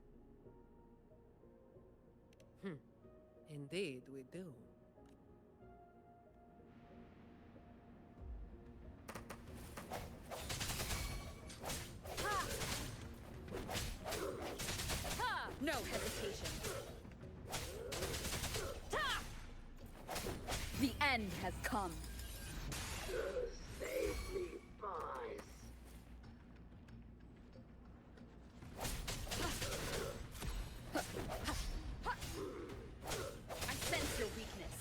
Indeed, we do.
No hesitation. The end has come.
Save me, boys.
I sense your weakness.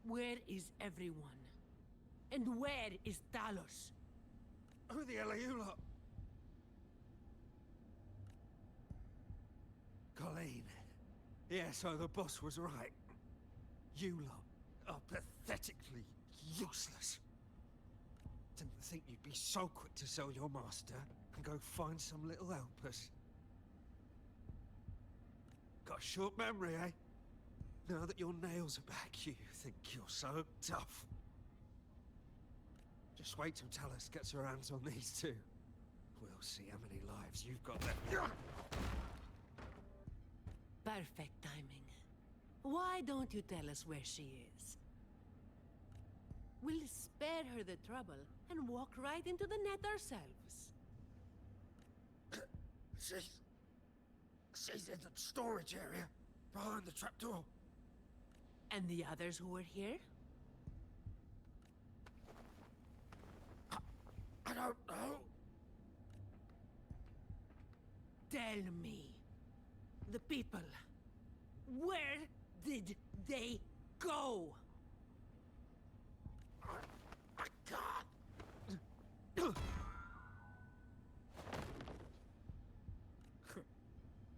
Where is everyone? And where is Talos?
Who the hell are you lot?
Yeah, so the boss was right. You lot are pathetically useless. Didn't think you'd be so quick to sell your master and go find some little helpers. Got a short memory, eh? Now that your nails are back, you think you're so tough. Just wait till Talos gets her hands on these two. We'll see how many lives you've got left.
Perfect timing. Why don't you tell us where she is? We'll spare her the trouble and walk right into the net ourselves.
She's in the storage area, behind the trapdoor.
And the others who were here?
I don't know.
Tell me. The people. Where did they go?
I can't.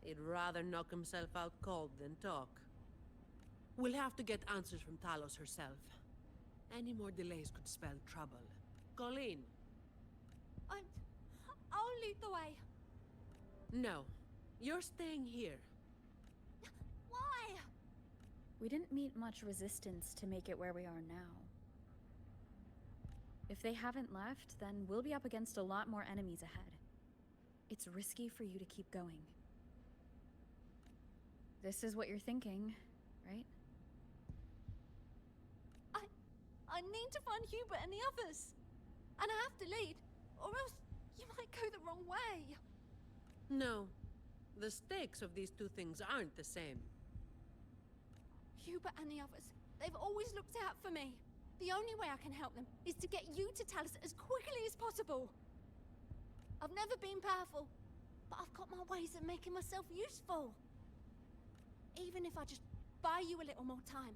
He'd rather knock himself out cold than talk. We'll have to get answers from Talos herself. Any more delays could spell trouble. Colleen.
I'll lead the way.
No. You're staying here.
Why?
We didn't meet much resistance to make it where we are now. If they haven't left, then we'll be up against a lot more enemies ahead. It's risky for you to keep going. This is what you're thinking, right?
I need to find Hubert and the others. And I have to lead, or else you might go the wrong way.
No. The stakes of these two things aren't the same.
Hubert and the others, they've always looked out for me. The only way I can help them is to get you to Talos as quickly as possible. I've never been powerful, but I've got my ways of making myself useful. Even if I just buy you a little more time,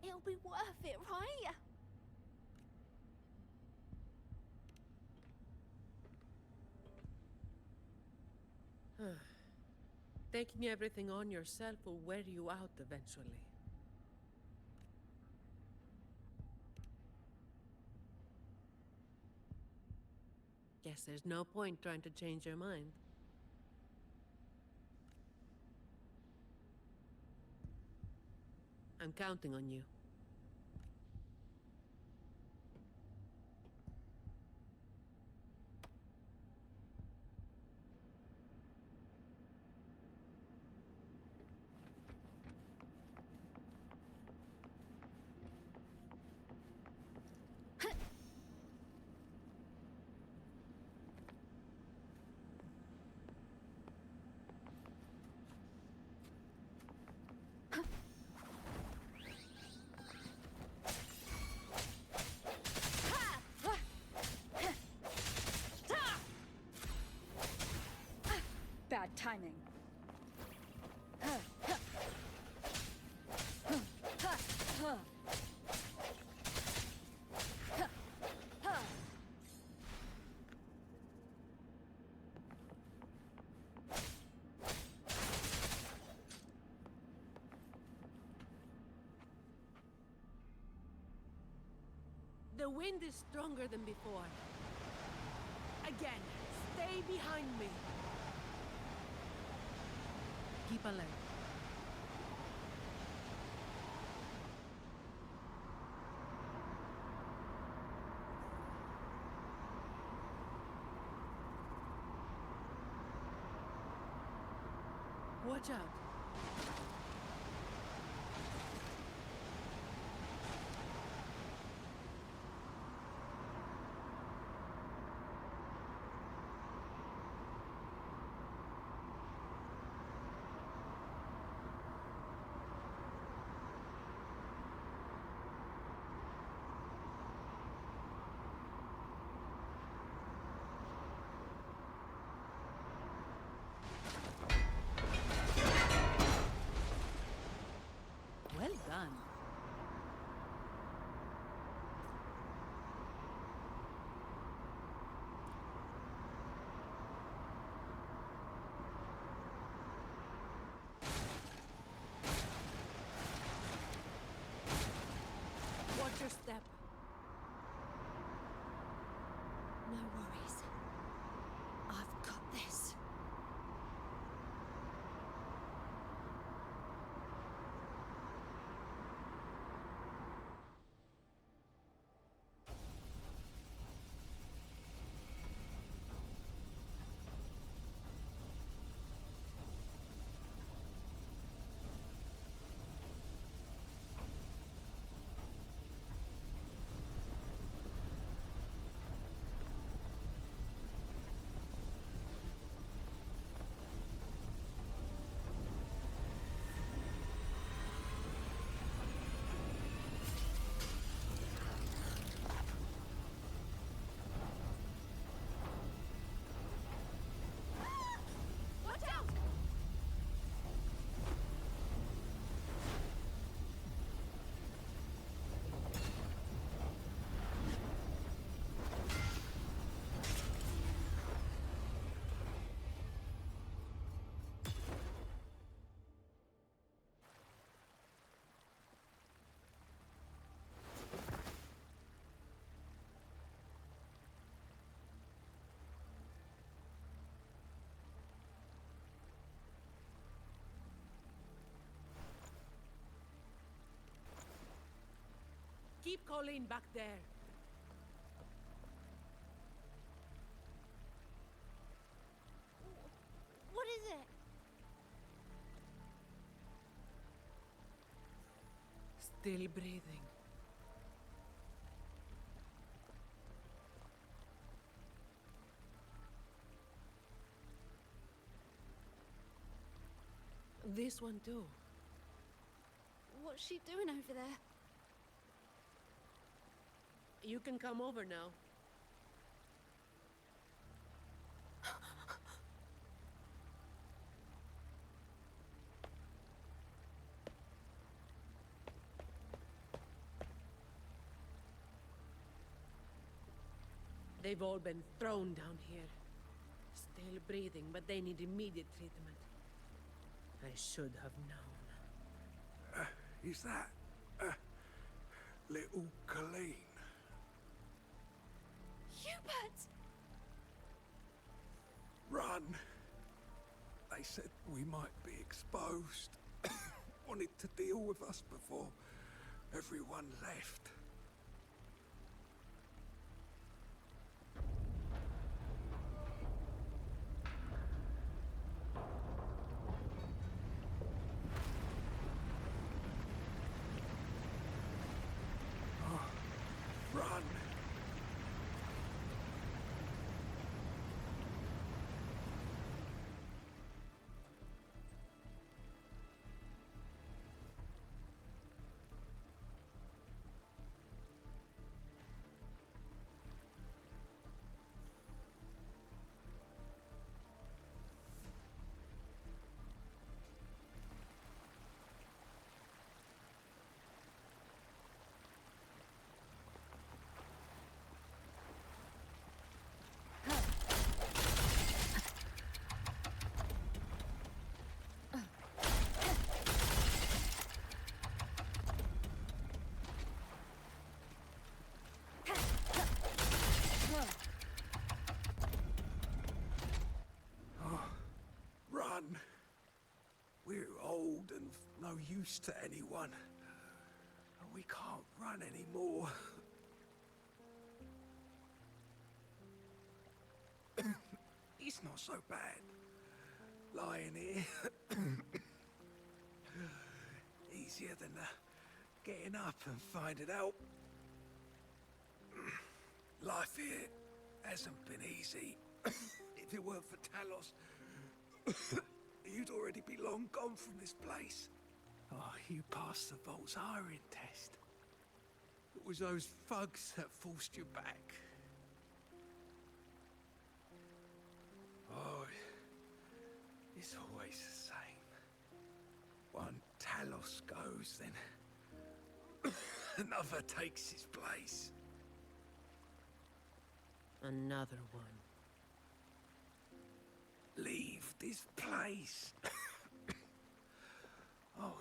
it'll be worth it, right?
Taking everything on yourself will wear you out eventually. Guess there's no point trying to change your mind. I'm counting on you.
Bad timing.
The wind is stronger than before. Again, stay behind me. Keep alert. Watch out. step.
No worries. I've got this. Watch out!
Keep Colleen back there.
What is it?
Still breathing. This one too.
What's she doing over there?
You can come over now. They've all been thrown down here. Still breathing, but they need immediate treatment. I should have known.
Is that little Colleen?
Hubert!
Run! They said we might be exposed. Wanted to deal with us before everyone left. Run! Run! We're old and no use to anyone. We can't run anymore. It's not so bad. Lying here. Easier than getting up and finding out. Life here hasn't been easy. If it weren't for Talos, you'd already be long gone from this place. Oh, you passed the Vault's hiring test. It was those thugs that forced you back. Oh, it's always the same. One Talos goes, then another takes his place.
Another one.
Leave this place. Oh,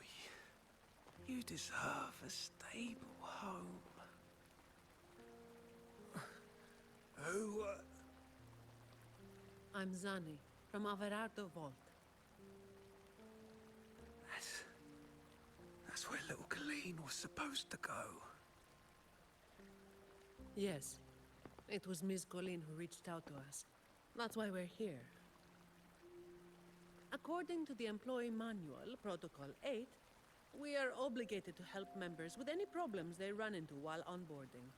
you deserve a stable home. Who,
I'm Zani, from Averardo Vault.
That's where little Colleen was supposed to go.
Yes, it was Miss Colleen who reached out to us. That's why we're here. According to the Employee Manual, Protocol 8, we are obligated to help members with any problems they run into while onboarding.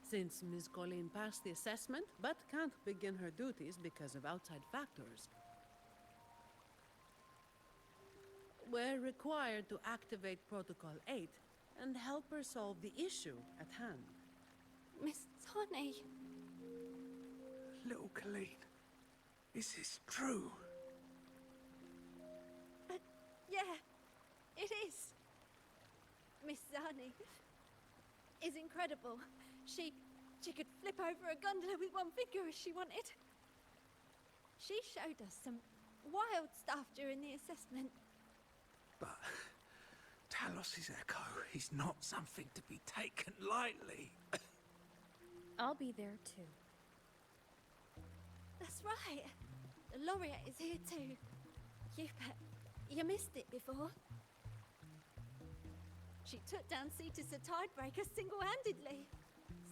Since Ms. Colleen passed the assessment, but can't begin her duties because of outside factors, we're required to activate Protocol 8 and help her solve the issue at hand.
Miss Zani.
Little Colleen, is this true?
Yeah, it is. Miss Zani is incredible. She could flip over a gondola with one finger if she wanted. She showed us some wild stuff during the assessment.
But Talos's echo is not something to be taken lightly.
I'll be there too.
That's right. The laureate is here too. You missed it before. She took down Cetus the Tidebreaker single-handedly.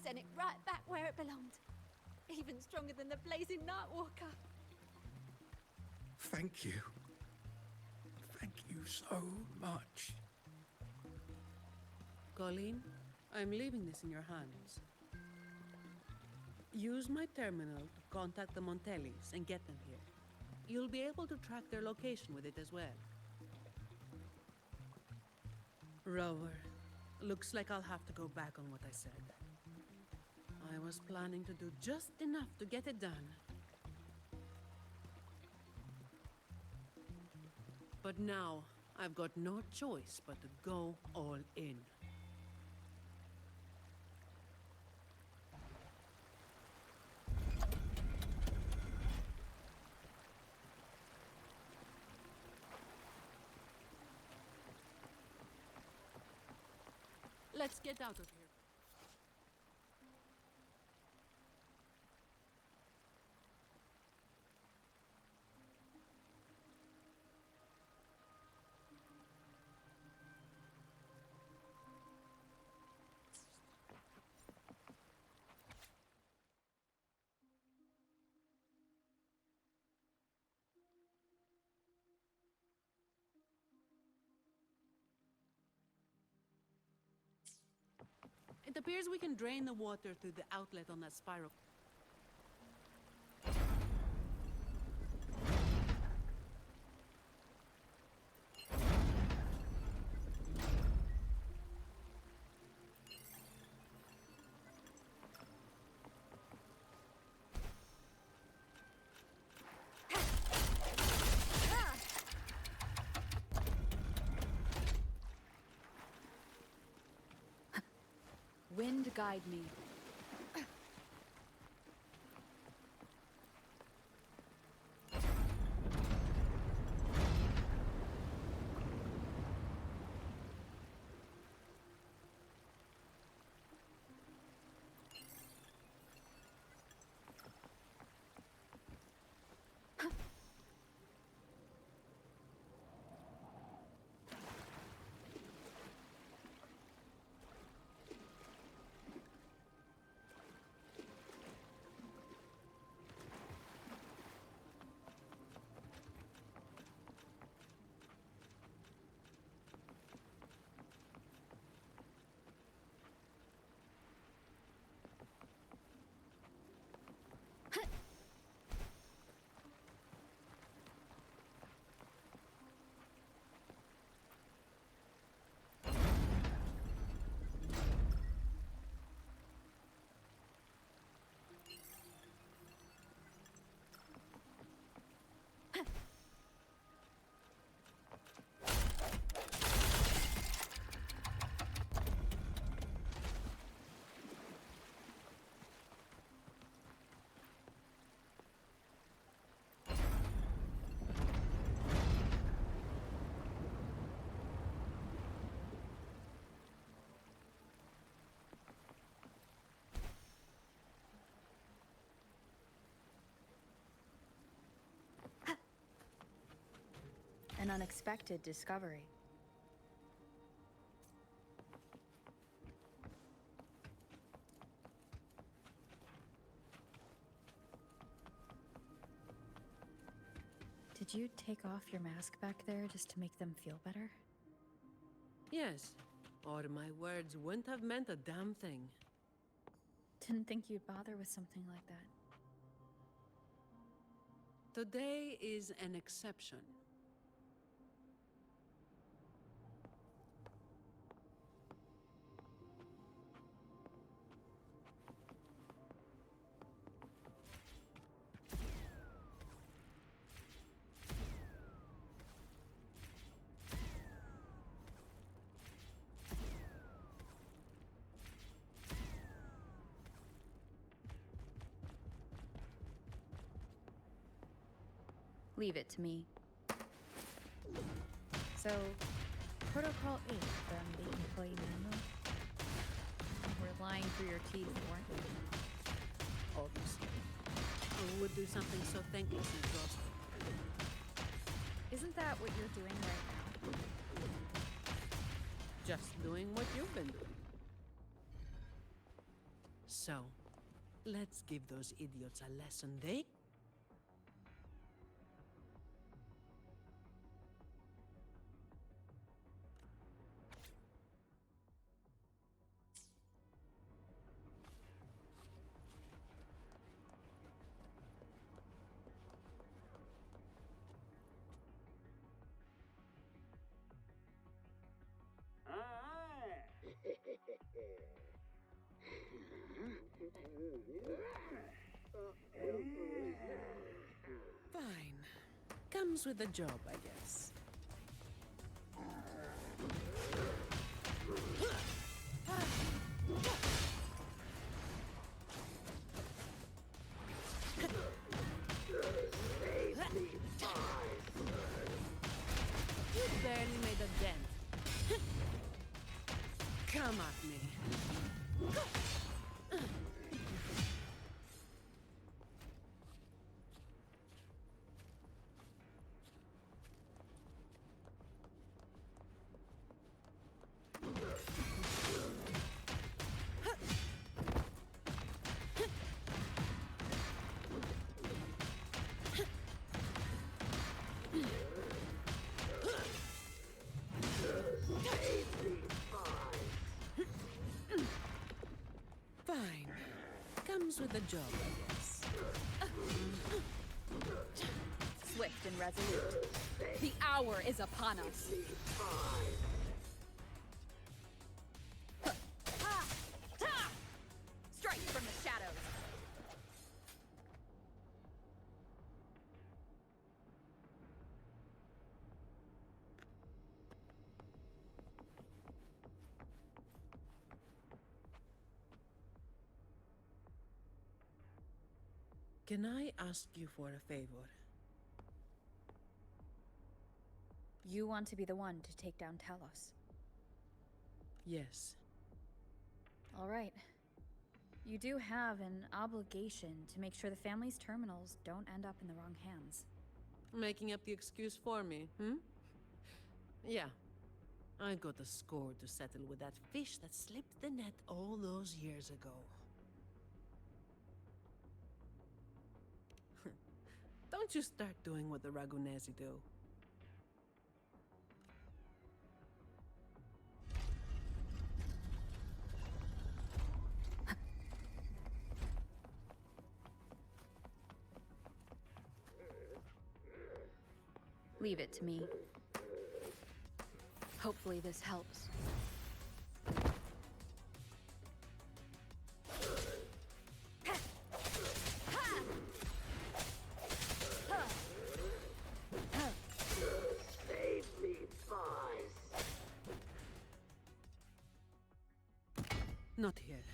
Sent it right back where it belonged. Even stronger than the blazing Nightwalker.
Thank you. Thank you so much.
Colleen, I'm leaving this in your hands. Use my terminal to contact the Montellis and get them here. You'll be able to track their location with it as well. Rover, looks like I'll have to go back on what I said. I was planning to do just enough to get it done. But now, I've got no choice but to go all in. Let's get out of here. It appears we can drain the water through the outlet on that spiral.
Wind guide me. An unexpected discovery. Did you take off your mask back there just to make them feel better?
Yes, or my words wouldn't have meant a damn thing.
Didn't think you'd bother with something like that.
Today is an exception.
Leave it to me. So, Protocol 8 from the employee manual? You were lying through your teeth, weren't you?
Obviously. Who would do something so thankless and exhausting?
Isn't that what you're doing right now?
Just doing what you've been doing. So, let's give those idiots a lesson, eh? Fine. Comes with the job, I guess. You barely made a dent. Come at me. Fine. Comes with the job, I guess.
Swift and resolute. The hour is upon us. Strike from the shadows.
Can I ask you for a favor?
You want to be the one to take down Talos.
Yes.
All right. You do have an obligation to make sure the family's terminals don't end up in the wrong hands.
Making up the excuse for me, hmm? Yeah. I got a score to settle with that fish that slipped the net all those years ago. Don't you start doing what the Ragunesi do.
Leave it to me. Hopefully this helps.
Not here.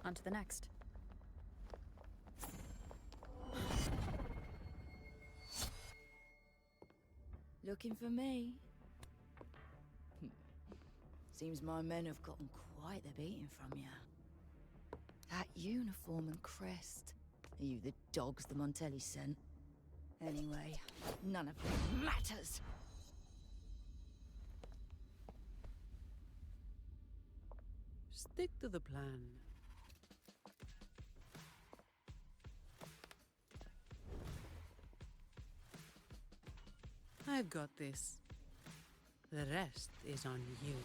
On to the next.
Looking for me? Seems my men have gotten quite the beating from you. That uniform and crest. Are you the dogs the Montelli sent? Anyway, none of it matters.
Stick to the plan. I've got this. The rest is on you.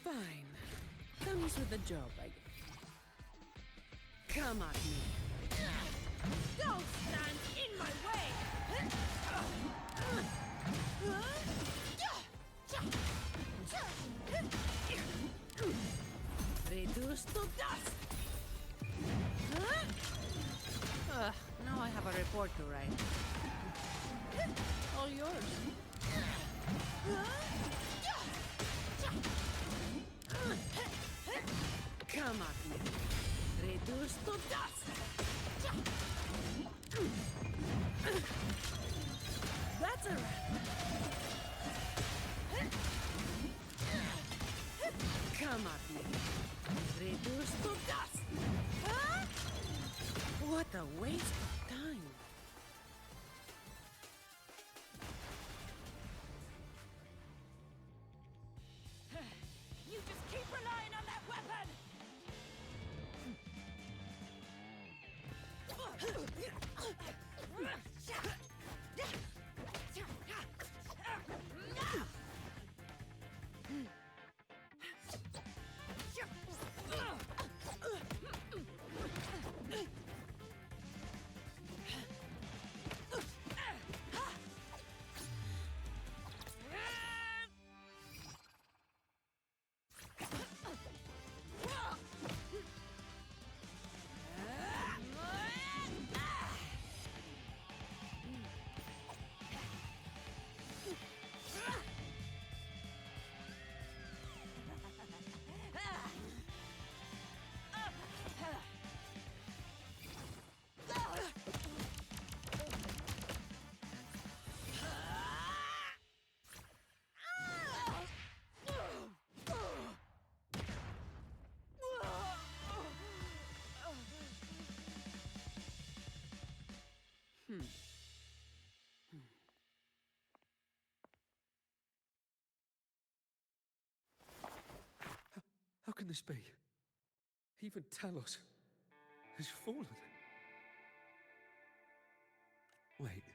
Fine. Comes with the job, I guess. Come at me. Don't stand in my way! Reduced to dust! Now I have a report to write. All yours. Come at me. Reduced to dust! That's a wrap. Come at me. Reduced to dust! What a waste of time.
You just keep relying on that weapon!
How can this be? Even Talos has fallen. Wait.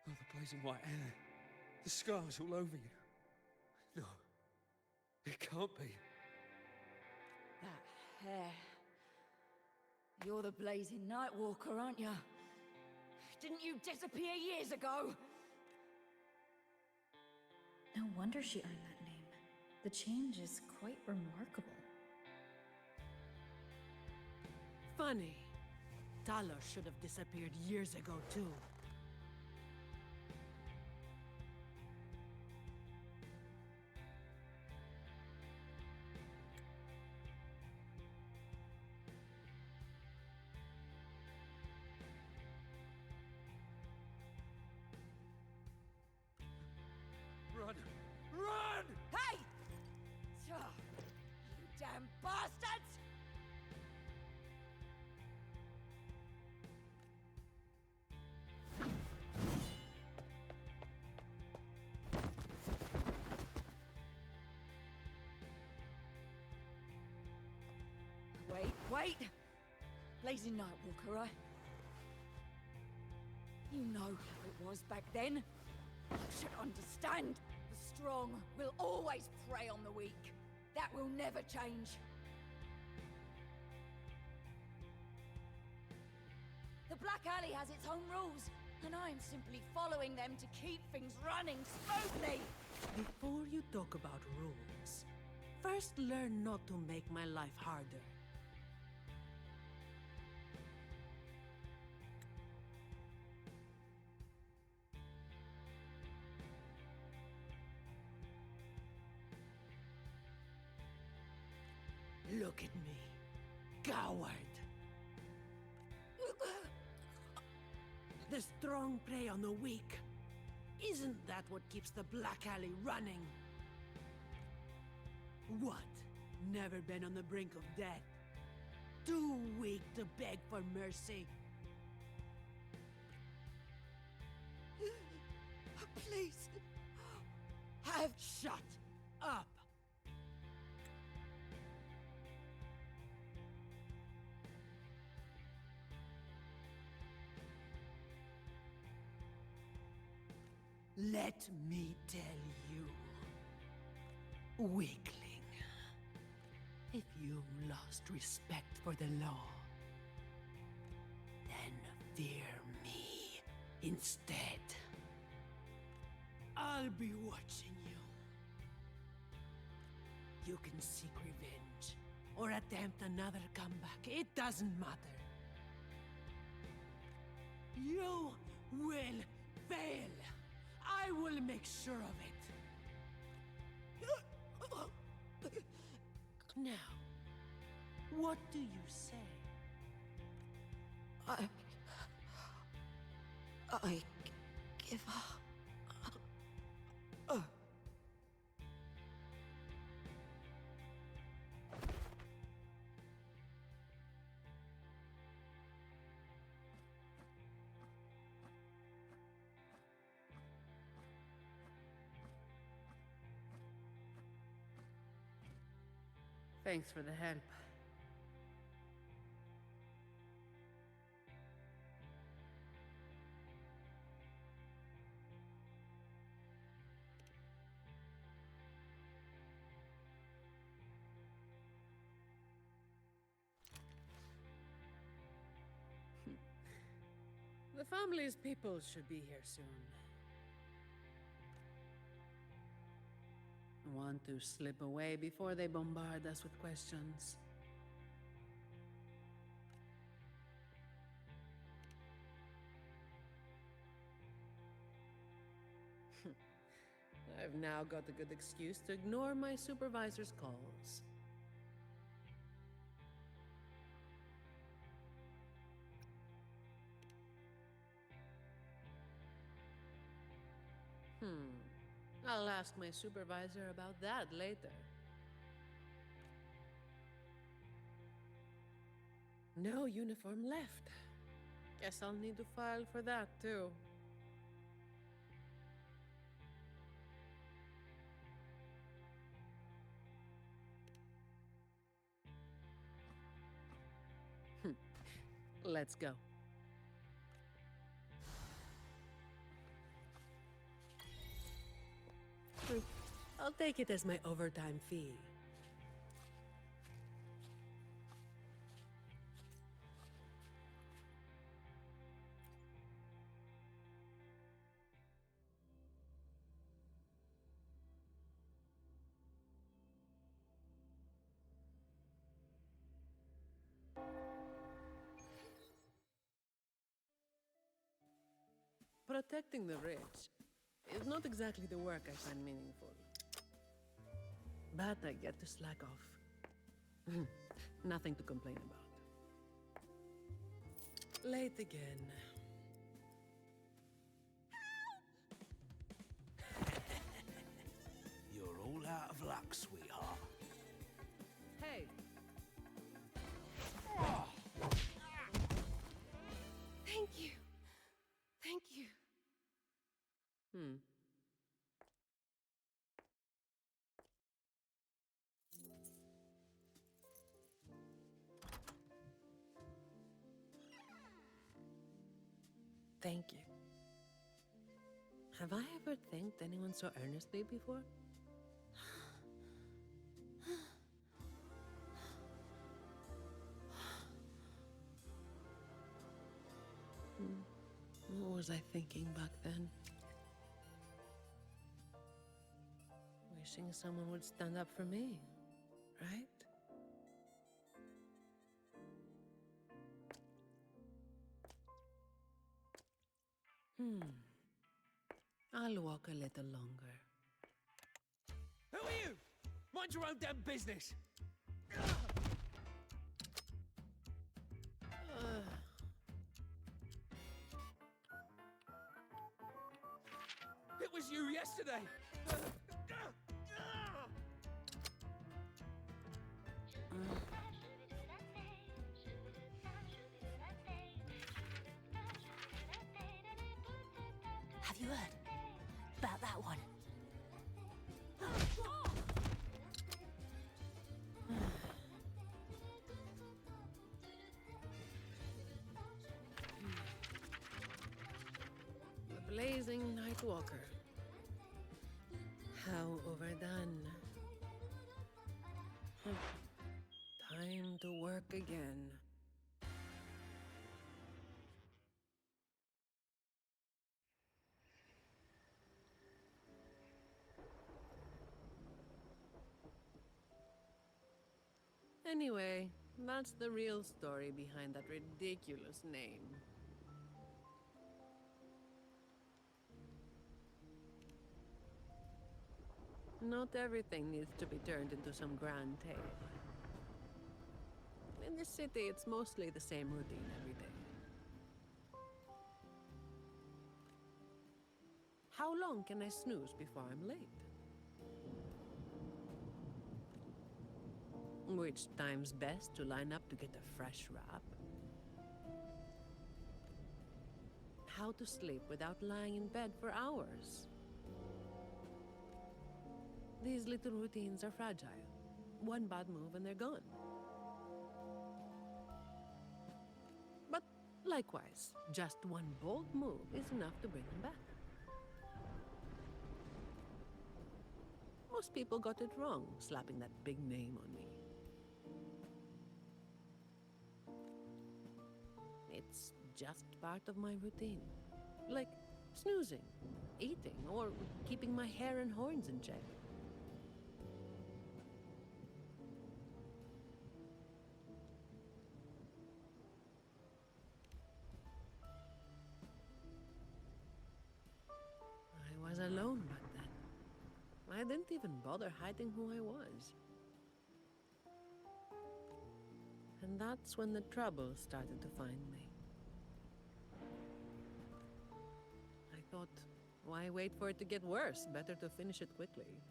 Oh, the blazing white hair. The scars all over you. No. It can't be.
That hair. You're the blazing Nightwalker, aren't you? Didn't you disappear years ago?
No wonder she earned that name. The change is quite remarkable.
Funny. Talos should have disappeared years ago, too.
Run! Run!
Hey! You damn bastards! Wait! Blazing Nightwalker, You know how it was back then. You should understand. The strong will always prey on the weak. That will never change. The Black Alley has its own rules, and I am simply following them to keep things running smoothly.
Before you talk about rules, first learn not to make my life harder. Look at me, coward. The strong prey on the weak. Isn't that what keeps the Black Alley running? What? Never been on the brink of death? too weak to beg for mercy.
Please. Have.
Shut up! Let me tell you, weakling, if you've lost respect for the law, then fear me instead. I'll be watching you. You can seek revenge, or attempt another comeback. It doesn't matter. You will fail. I will make sure of it. Now, what do you say?
I give up.
Thanks for the help. The family's people should be here soon. Want to slip away before they bombard us with questions. I've now got a good excuse to ignore my supervisor's calls. I'll ask my supervisor about that later. No uniform left. Guess I'll need to file for that too. Let's go. I'll take it as my overtime fee. Protecting the rich is not exactly the work I find meaningful. But I get to slack off. Nothing to complain about. Late again.
You're all out of luck, sweetheart.
Hey!
Thank you. Thank you.
Thank you. Have I ever thanked anyone so earnestly before? What was I thinking back then? Wishing someone would stand up for me, right? I'll walk a little longer.
Who are you? Mind your own damn business! It was you yesterday!
you heard about that one?
The blazing night walker. How overdone. Time to work again. Anyway, that's the real story behind that ridiculous name. Not everything needs to be turned into some grand tale. In this city, it's mostly the same routine every day. How long can I snooze before I'm late? Which time's best to line up to get a fresh wrap? How to sleep without lying in bed for hours? These little routines are fragile. One bad move and they're gone. But likewise, just one bold move is enough to bring them back. Most people got it wrong, slapping that big name on me. It's just part of my routine. Like snoozing, eating, or keeping my hair and horns in check. I was alone back then. I didn't even bother hiding who I was. And that's when the trouble started to find me. I thought, why wait for it to get worse? Better to finish it quickly.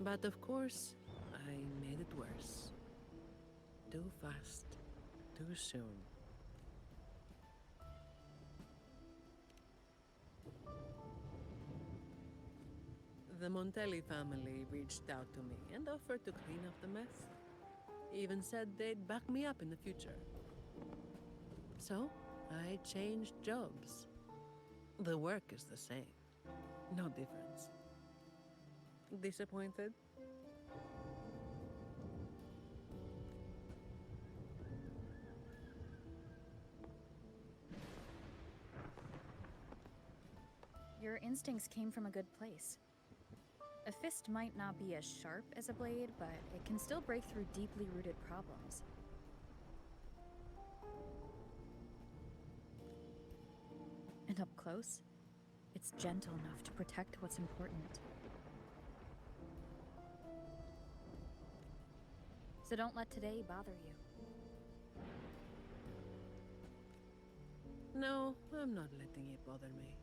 But of course, I made it worse. Too fast, too soon. The Montelli family reached out to me and offered to clean up the mess. Even said they'd back me up in the future. So, I changed jobs. The work is the same. No difference. Disappointed?
Your instincts came from a good place. A fist might not be as sharp as a blade, but it can still break through deeply rooted problems. And up close, it's gentle enough to protect what's important. So don't let today bother you.
No, I'm not letting it bother me.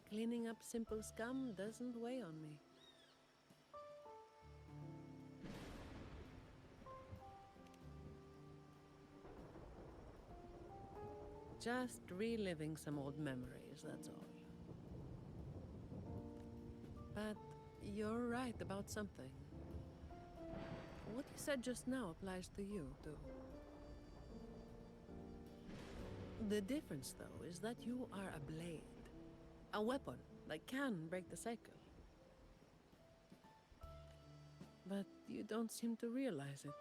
Cleaning up simple scum doesn't weigh on me. Just reliving some old memories, that's all. But you're right about something. What you said just now applies to you, too. The difference, though, is that you are a blade. A weapon that can break the cycle. But you don't seem to realize it.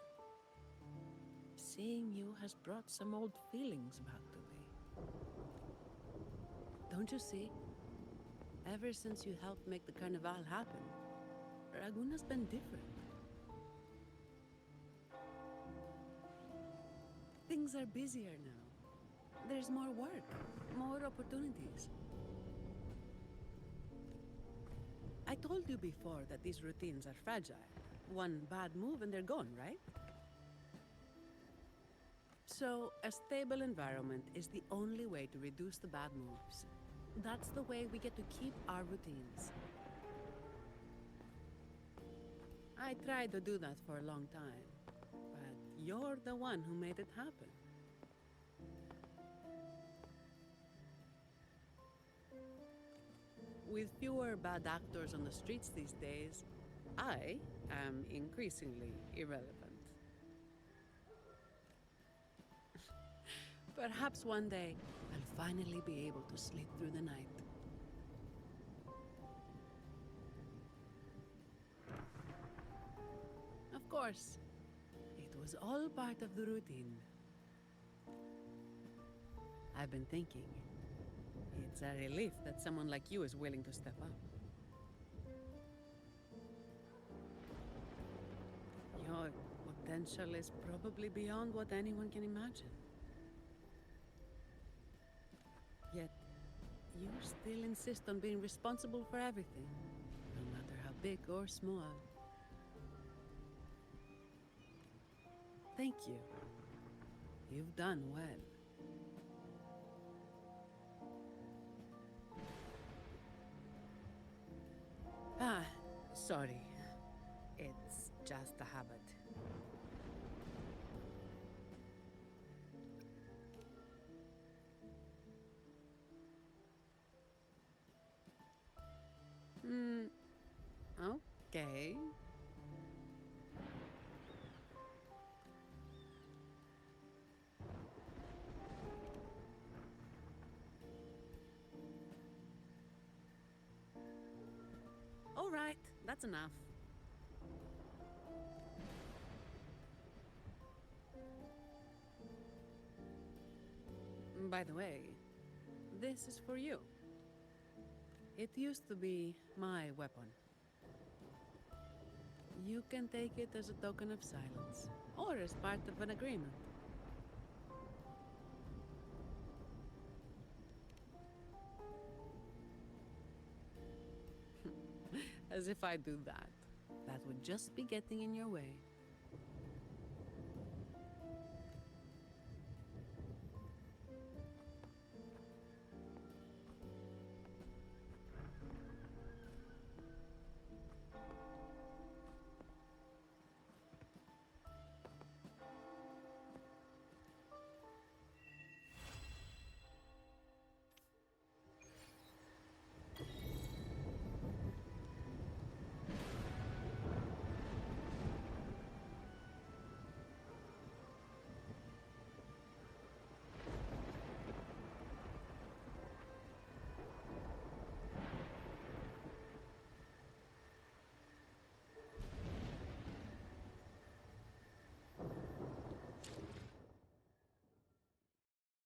Seeing you has brought some old feelings back to me. Don't you see? Ever since you helped make the carnival happen, Raguna's been different. Things are busier now. There's more work, more opportunities. I told you before that these routines are fragile. One bad move and they're gone, right? So, a stable environment is the only way to reduce the bad moves. That's the way we get to keep our routines. I tried to do that for a long time, but you're the one who made it happen. With fewer bad actors on the streets these days, I am increasingly irrelevant. Perhaps one day I'll finally be able to sleep through the night. Of course, it was all part of the routine. I've been thinking, it's a relief that someone like you is willing to step up. Your potential is probably beyond what anyone can imagine. Yet, you still insist on being responsible for everything, no matter how big or small. Thank you. You've done well. Ah, sorry. It's just a habit. Okay. All right, that's enough. By the way, this is for you. It used to be my weapon. You can take it as a token of silence, or as part of an agreement. As if I do that. That would just be getting in your way.